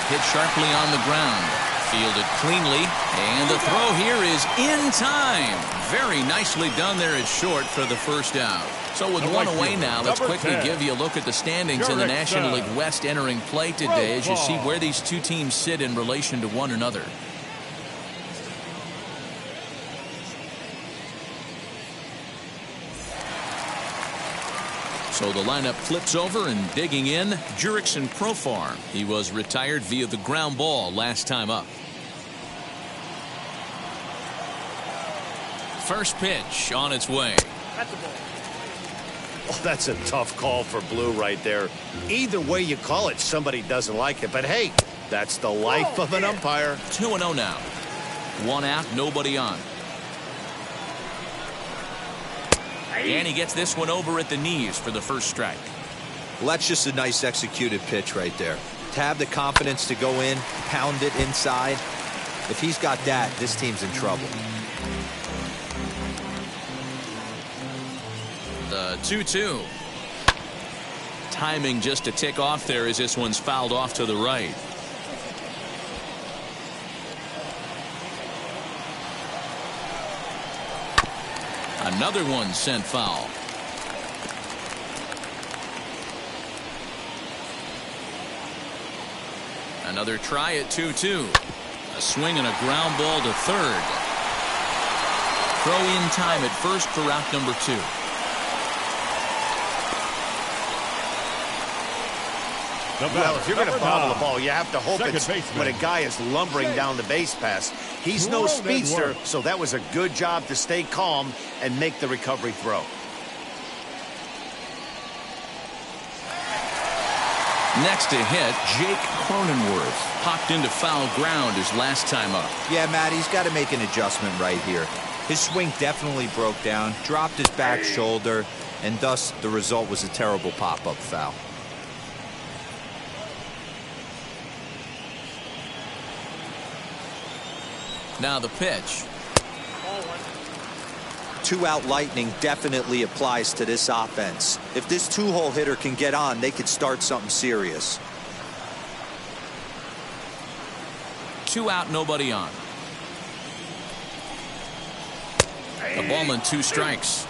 Hit sharply on the ground. Fielded cleanly. And the throw here is in time. Very nicely done there at short for the first out. So with 1 away now, let's quickly give you a look at the standings in the National League West entering play today as you see where these 2 teams sit in relation to one another. So the lineup flips over, and digging in, Jurickson Profar. He was retired via the ground ball last time up. First pitch on its way. That's the ball. Oh, that's a tough call for Blue right there. Either way you call it, somebody doesn't like it. But hey, that's the life of an umpire. 2-0 now. 1 out, nobody on. And he gets this one over at the knees for the first strike. Well, that's just a nice executed pitch right there. To have the confidence to go in, pound it inside. If he's got that, this team's in trouble. The 2-2. Timing just to tick off there as this one's fouled off to the right. Another one sent foul. Another try at 2-2. A swing and a ground ball to third. Throw in time at first for out number 2. Well, if you're going to bobble the ball, you have to hope it's when a guy is lumbering down the base pass. He's no speedster, so that was a good job to stay calm and make the recovery throw. Next to hit, Jake Cronenworth popped into foul ground his last time up. Yeah, Matt, he's got to make an adjustment right here. His swing definitely broke down, dropped his back shoulder, and thus the result was a terrible pop-up foul. Now the pitch. two-out lightning definitely applies to this offense. If this two-hole hitter can get on, they could start something serious. 2 out, nobody on. A ball and 2 strikes.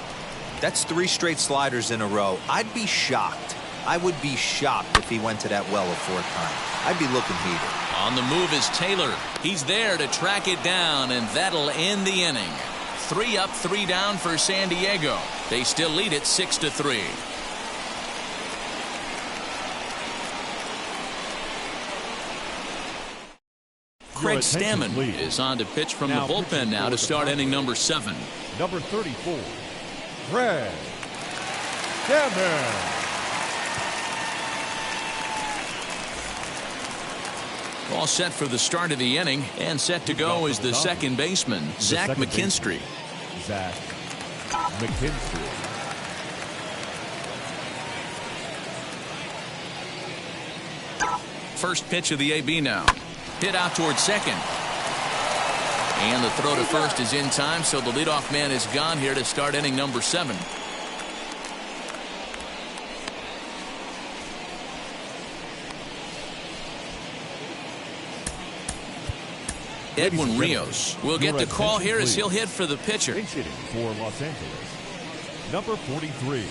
That's 3 straight sliders in a row. I'd be shocked. I would be shocked if he went to that well a 4th time. I'd be looking heated. On the move is Taylor. He's there to track it down, and that'll end the inning. 3 up, 3 down for San Diego. They still lead it 6-3. Craig Stammen is on to pitch from the bullpen now to start inning number 7. Number 34, Craig Stammen. All set for the start of the inning, and set to go is the second baseman, Zach McKinstry. Zach McKinstry. First pitch of the AB now. Hit out towards second. And the throw to first is in time, so the leadoff man is gone here to start inning number 7. Edwin Rios will get the call here as he'll hit for the pitcher. Hitting for Los Angeles, number 43,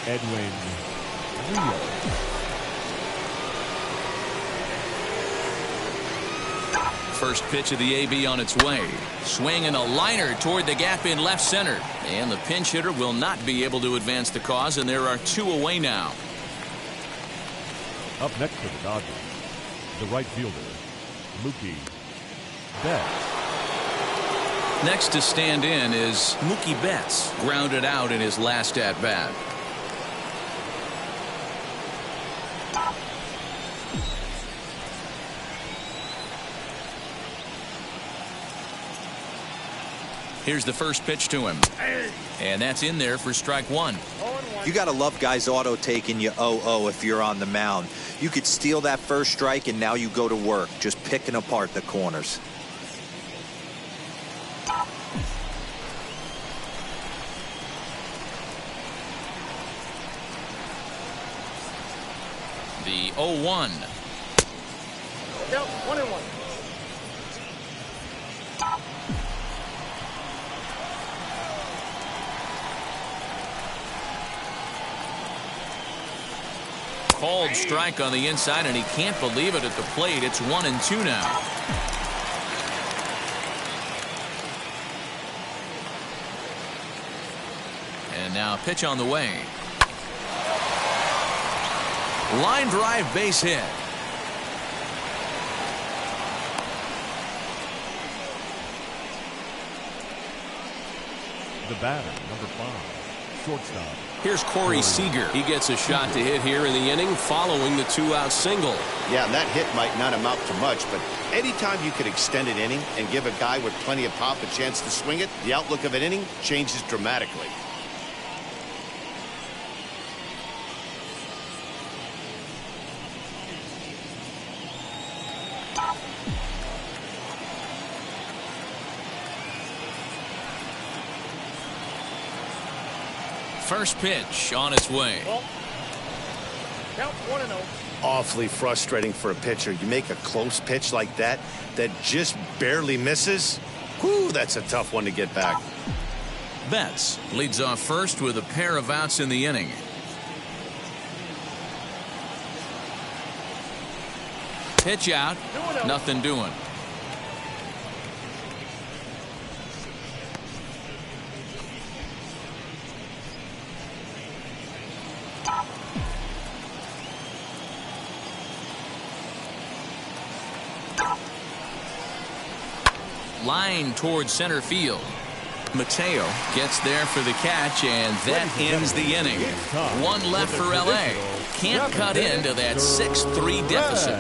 Edwin Rios. First pitch of the AB on its way. Swing and a liner toward the gap in left center. And the pinch hitter will not be able to advance the cause, and there are 2 away now. Up next for the Dodgers, the right fielder, Mookie Betts. Next to stand in is Mookie Betts, grounded out in his last at-bat. Here's the first pitch to him. And that's in there for strike 1. You got to love guys auto taking you 0-0 if you're on the mound. You could steal that first strike, and now you go to work, just picking apart the corners. The 0-1. Yep, 1-1. Called strike on the inside, and he can't believe it at the plate. It's 1-2 now. And now pitch on the way. Line drive, base hit. The batter, number 5, shortstop. Here's Corey Seager. He gets a shot to hit here in the inning following the 2-out single. Yeah, that hit might not amount to much, but anytime you can extend an inning and give a guy with plenty of pop a chance to swing it, the outlook of an inning changes dramatically. First pitch on its way. Well, count 1-0. Awfully frustrating for a pitcher. You make a close pitch like that just barely misses. Whew, that's a tough one to get back. Betts leads off first with a pair of outs in the inning. Pitch out. Nothing doing. Line towards center field. Mateo gets there for the catch, and that ends the inning. 1 left for LA. Can't cut into that 6-3 deficit.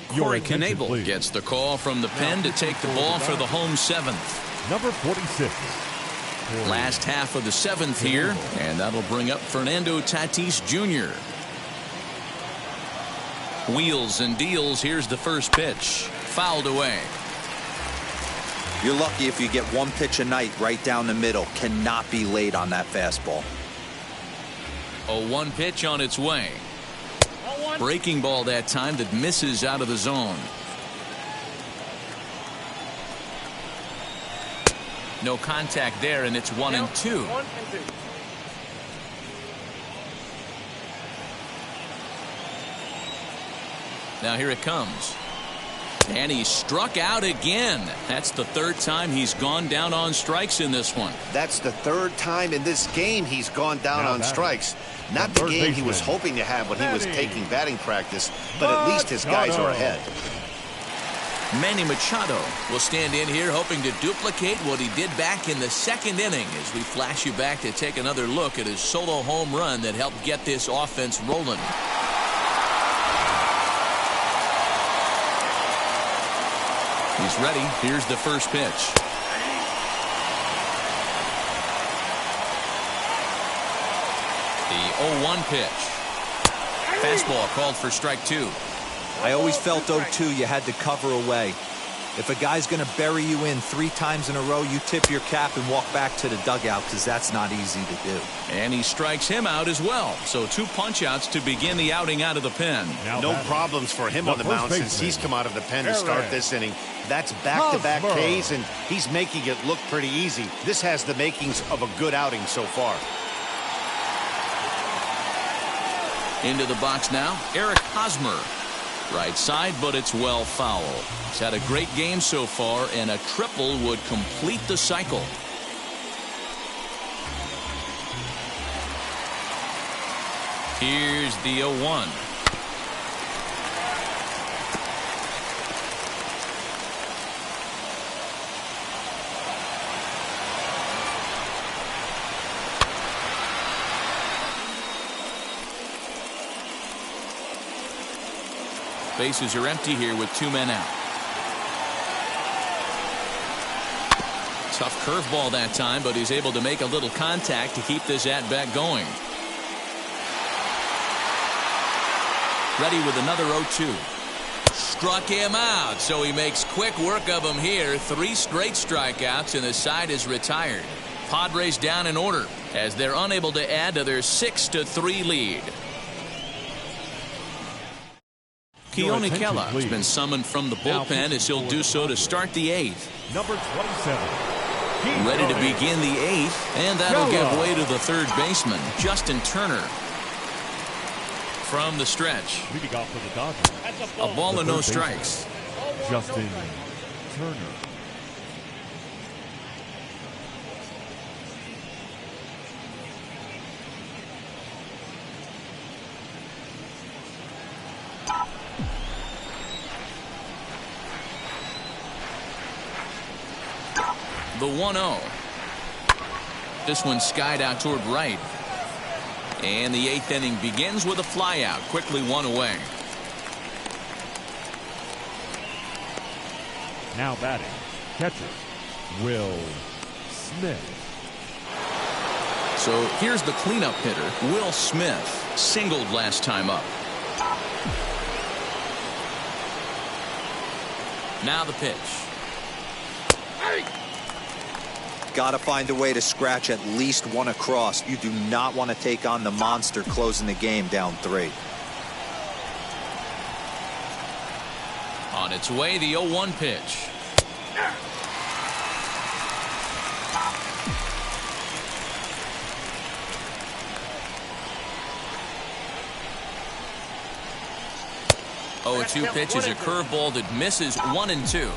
Corey attention, Knebel please. gets the call from the pen to take the ball for the home seventh. Number 46. Last half of the seventh here, and that'll bring up Fernando Tatis Jr. Wheels and deals. Here's the first pitch. Fouled away. You're lucky if you get one pitch a night right down the middle. Cannot be late on that fastball. A 1 pitch on its way. Breaking ball that time that misses out of the zone. No contact there, and it's 1-2. Now here it comes. And he struck out again. That's the third time he's gone down on strikes in this one. That's the third time in this game he's gone down on strikes. Not the game he was hoping to have when he was taking batting practice, but at least his guys are ahead. Manny Machado will stand in here hoping to duplicate what he did back in the second inning as we flash you back to take another look at his solo home run that helped get this offense rolling. He's ready. Here's the first pitch. The 0-1 pitch. Fastball called for strike 2. I always felt 0-2 you had to cover away. If a guy's going to bury you in 3 times in a row, you tip your cap and walk back to the dugout because that's not easy to do. And he strikes him out as well. So 2 punch-outs to begin the outing out of the pen. No problems for him on the mound since he's come out of the pen to start this inning. That's back-to-back Ks, and he's making it look pretty easy. This has the makings of a good outing so far. Into the box now, Eric Hosmer. Right side, but it's well foul. He's had a great game so far, and a triple would complete the cycle. Here's the 0-1. Bases are empty here with 2 men out. Tough curveball that time, but he's able to make a little contact to keep this at-bat going. Ready with another 0-2. Struck him out, so he makes quick work of him here. 3 straight strikeouts, and the side is retired. Padres down in order as they're unable to add to their 6-3 lead. Keone Kela has been summoned from the bullpen as he'll do so to start the 8th. Number 27. Ready to begin the 8th, and that'll give way to the third baseman, Justin Turner. From the stretch. Leading off for the Dodgers. A ball and no strikes. Justin Turner. The 1-0. This one skied out toward right. And the 8th inning begins with a flyout. Quickly 1 away. Now batting, catcher, Will Smith. So here's the cleanup hitter, Will Smith. Singled last time up. Now the pitch. Got to find a way to scratch at least 1 across. You do not want to take on the monster closing the game down 3. On its way, the 0-1 pitch. Oh, a 2 pitch is a curveball that misses 1-2.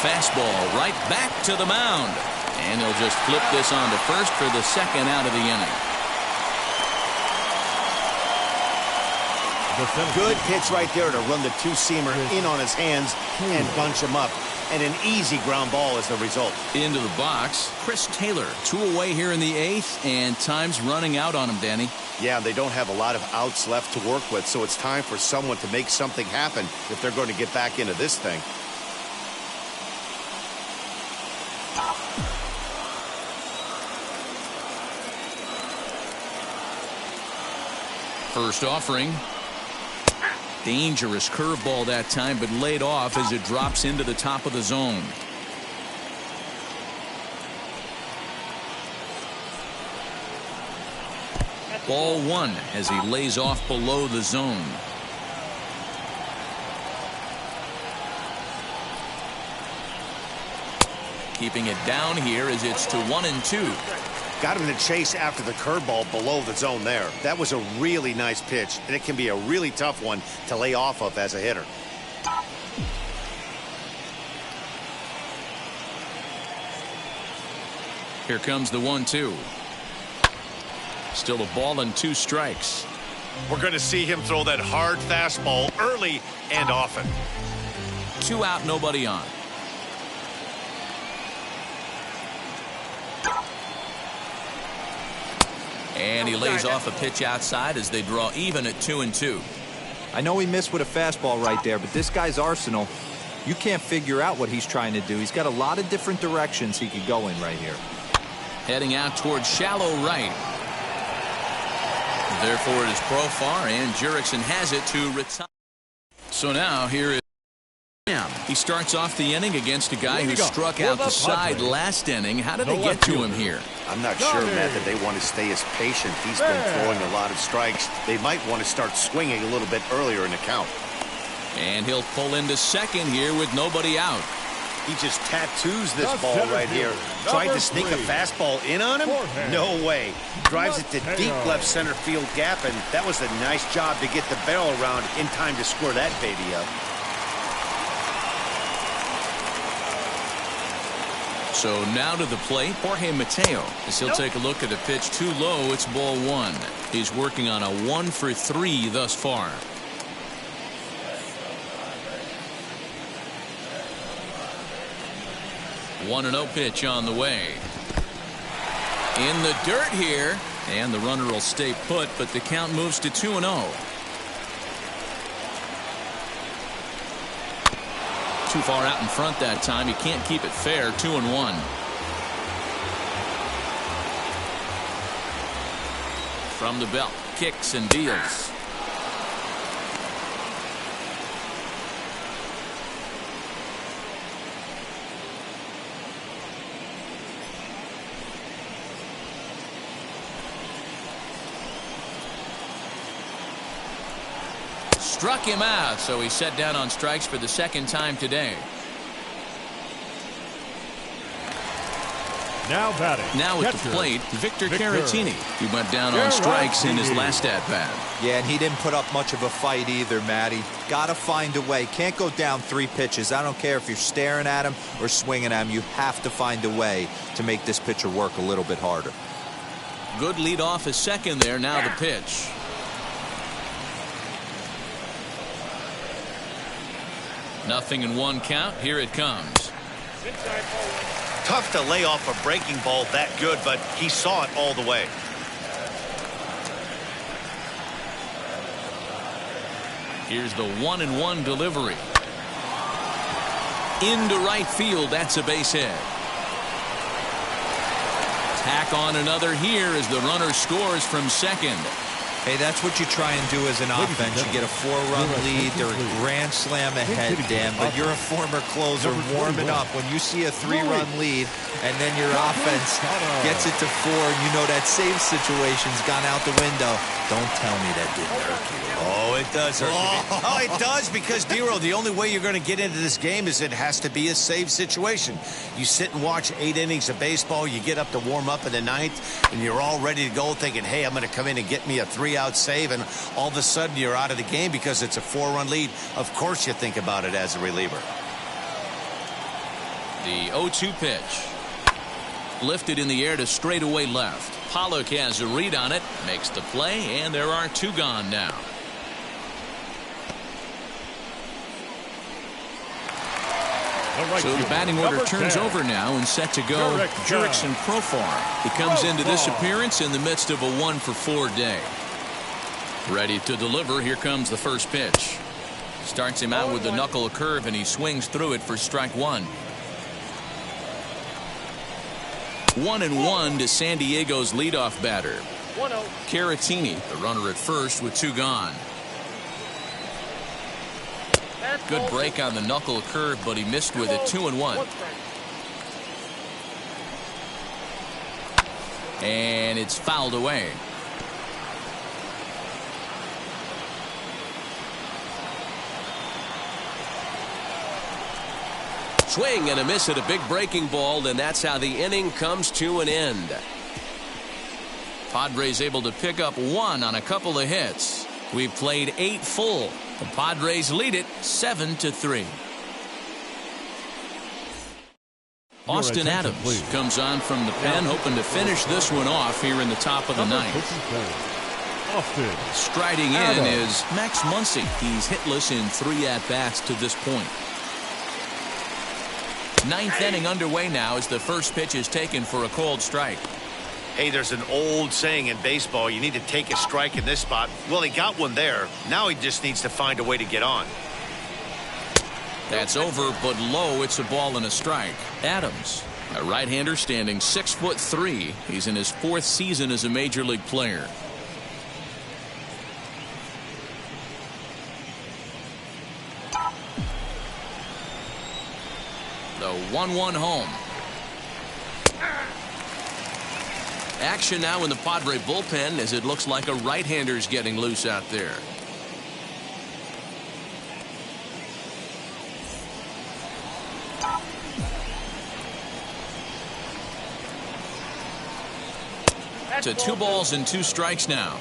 Fastball right back to the mound. And they'll just flip this on to first for the 2nd out of the inning. Good pitch right there to run the 2-seamer in on his hands and bunch him up. and an easy ground ball as the result. Into the box, Chris Taylor, 2 away here in the 8th, and time's running out on him, Danny. Yeah, they don't have a lot of outs left to work with, so it's time for someone to make something happen if they're going to get back into this thing. First offering. Dangerous curveball that time, but laid off as it drops into the top of the zone. Ball 1 as he lays off below the zone. Keeping it down here as it's to 1-2. Got him to chase after the curveball below the zone there. That was a really nice pitch, and it can be a really tough one to lay off of as a hitter. Here comes the 1-2. Still a ball and 2 strikes. We're going to see him throw that hard fastball early and often. 2 out, nobody on. And he lays off a pitch outside as they draw even at 2-2. I know he missed with a fastball right there, but this guy's arsenal, you can't figure out what he's trying to do. He's got a lot of different directions he could go in right here. Heading out towards shallow right. Therefore, it is Profar, and Jurickson has it to retire. So now here is Sam. He starts off the inning against a guy who struck out the side last inning. How did they get to him here? I'm not sure, Matt, that they want to stay as patient. He's been throwing a lot of strikes. They might want to start swinging a little bit earlier in the count. And he'll pull into second here with nobody out. He just tattoos this ball right here. Tried to sneak a fastball in on him? No way. Drives it to deep left center field gap, and that was a nice job to get the barrel around in time to score that baby up. So now to the plate, Jorge Mateo, as he'll take a look at a pitch too low. It's ball 1. He's working on a 1-for-3 thus far. One 1-0 pitch on the way. In the dirt here, and the runner will stay put, but the count moves to 2-0. Too far out in front that time. He can't keep it fair. 2-1. From the belt, kicks and deals. Struck him out, so he's set down on strikes for the second time today. Now batting. Now at the plate, Victor Caratini. He went down on strikes in his last at-bat. Yeah, and he didn't put up much of a fight either, Matty. Got to find a way. Can't go down 3 pitches. I don't care if you're staring at him or swinging at him. You have to find a way to make this pitcher work a little bit harder. Good lead off his second there. Now the pitch. Nothing in 1 count. Here it comes. Tough to lay off a breaking ball that good, but he saw it all the way. Here's the 1-1 delivery. Into right field. That's a base hit. Tack on another here as the runner scores from second. Hey, that's what you try and do as an offense. You get a 4-run lead. They're a grand slam ahead, Dan, but you're a former closer warming up. When you see a 3-run lead and then your offense gets it to 4, and you know that save situation's gone out the window, don't tell me that didn't hurt you. Oh, it does hurt you. Oh, it does, because, Dero, the only way you're going to get into this game is it has to be a save situation. You sit and watch 8 innings of baseball, you get up to warm up in the 9th, and you're all ready to go thinking, hey, I'm going to come in and get me a 3-out save, and all of a sudden you're out of the game because it's a 4-run lead. Of course you think about it as a reliever. The 0-2 pitch. Lifted in the air to straightaway left. Pollock has a read on it, makes the play, and there are 2 gone now. right So the batting order turns over now and set to go. Jurickson Profar. He comes into this appearance in the midst of a 1-for-4 day. Ready to deliver. Here comes the first pitch. Starts him out with the knuckle curve, and he swings through it for strike one. 1-1 to San Diego's leadoff batter. Caratini, the runner at first with 2 gone. Good break on the knuckle curve, but he missed with it. 2-1. And it's fouled away. Swing and a miss at a big breaking ball, and that's how the inning comes to an end. Padres able to pick up 1 on a couple of hits. We've played 8 full. The Padres lead it 7-3. Austin Adams comes on from the pen, hoping to finish this one off here in the top of the ninth. Striding in is Max Muncy. He's hitless in 3 at-bats to this point. 9th inning underway now as the first pitch is taken for a called strike. Hey, there's an old saying in baseball, you need to take a strike in this spot. Well, he got one there. Now he just needs to find a way to get on. That's over, but low. It's a ball and a strike. Adams, a right-hander standing 6'3". He's in his 4th season as a major league player. The 1-1 home. Action now in the Padre bullpen as it looks like a right-hander's getting loose out there. To 2 balls and 2 strikes now.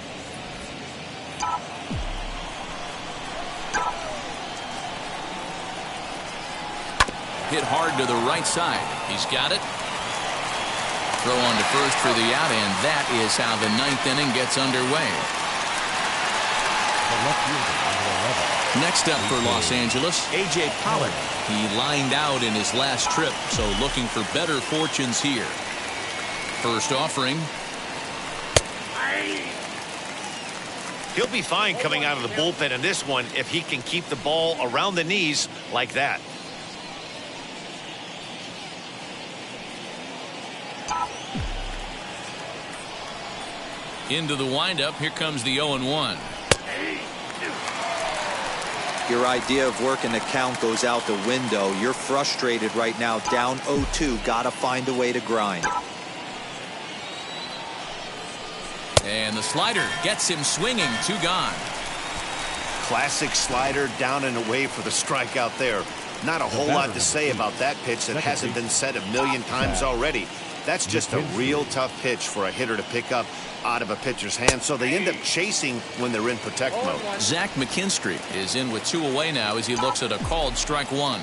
Hit hard to the right side. He's got it. Throw on to first for the out, and that is how the 9th inning gets underway. Next up for Los Angeles, A.J. Pollock. He lined out in his last trip, so looking for better fortunes here. First offering. He'll be fine coming out of the bullpen in this one if he can keep the ball around the knees like that. Into the windup. Here comes the 0-1. Your idea of working the count goes out the window. You're frustrated right now, down 0-2. Gotta find a way to grind. And the slider gets him swinging. 2 gone. Classic slider down and away for the strikeout there. Not a whole lot to say about that pitch that hasn't been said a million times already. That's just a real tough pitch for a hitter to pick up out of a pitcher's hand, so they end up chasing when they're in protect mode. Zach McKinstry is in with 2 away now as he looks at a called strike 1.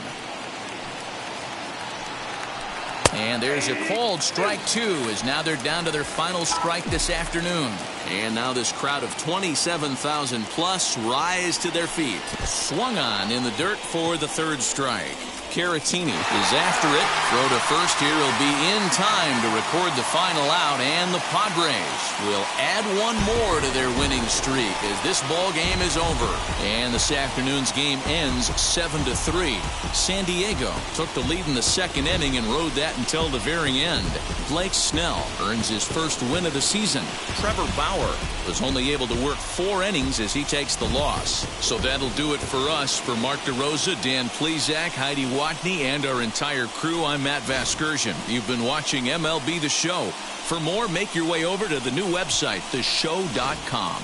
And there's a called strike 2 as now they're down to their final strike this afternoon. And now this crowd of 27,000 plus rise to their feet. Swung on in the dirt for the 3rd strike. Caratini is after it. Throw to first here. He'll be in time to record the final out, and the Padres will add 1 more to their winning streak as this ball game is over. And this afternoon's game ends 7-3. San Diego took the lead in the 2nd inning and rode that until the very end. Blake Snell earns his first win of the season. Trevor Bauer was only able to work 4 innings as he takes the loss. So that'll do it for us. For Mark DeRosa, Dan Plesac, Heidi Watney, and our entire crew, I'm Matt Vasgersian. You've been watching MLB The Show. For more, make your way over to the new website, theshow.com.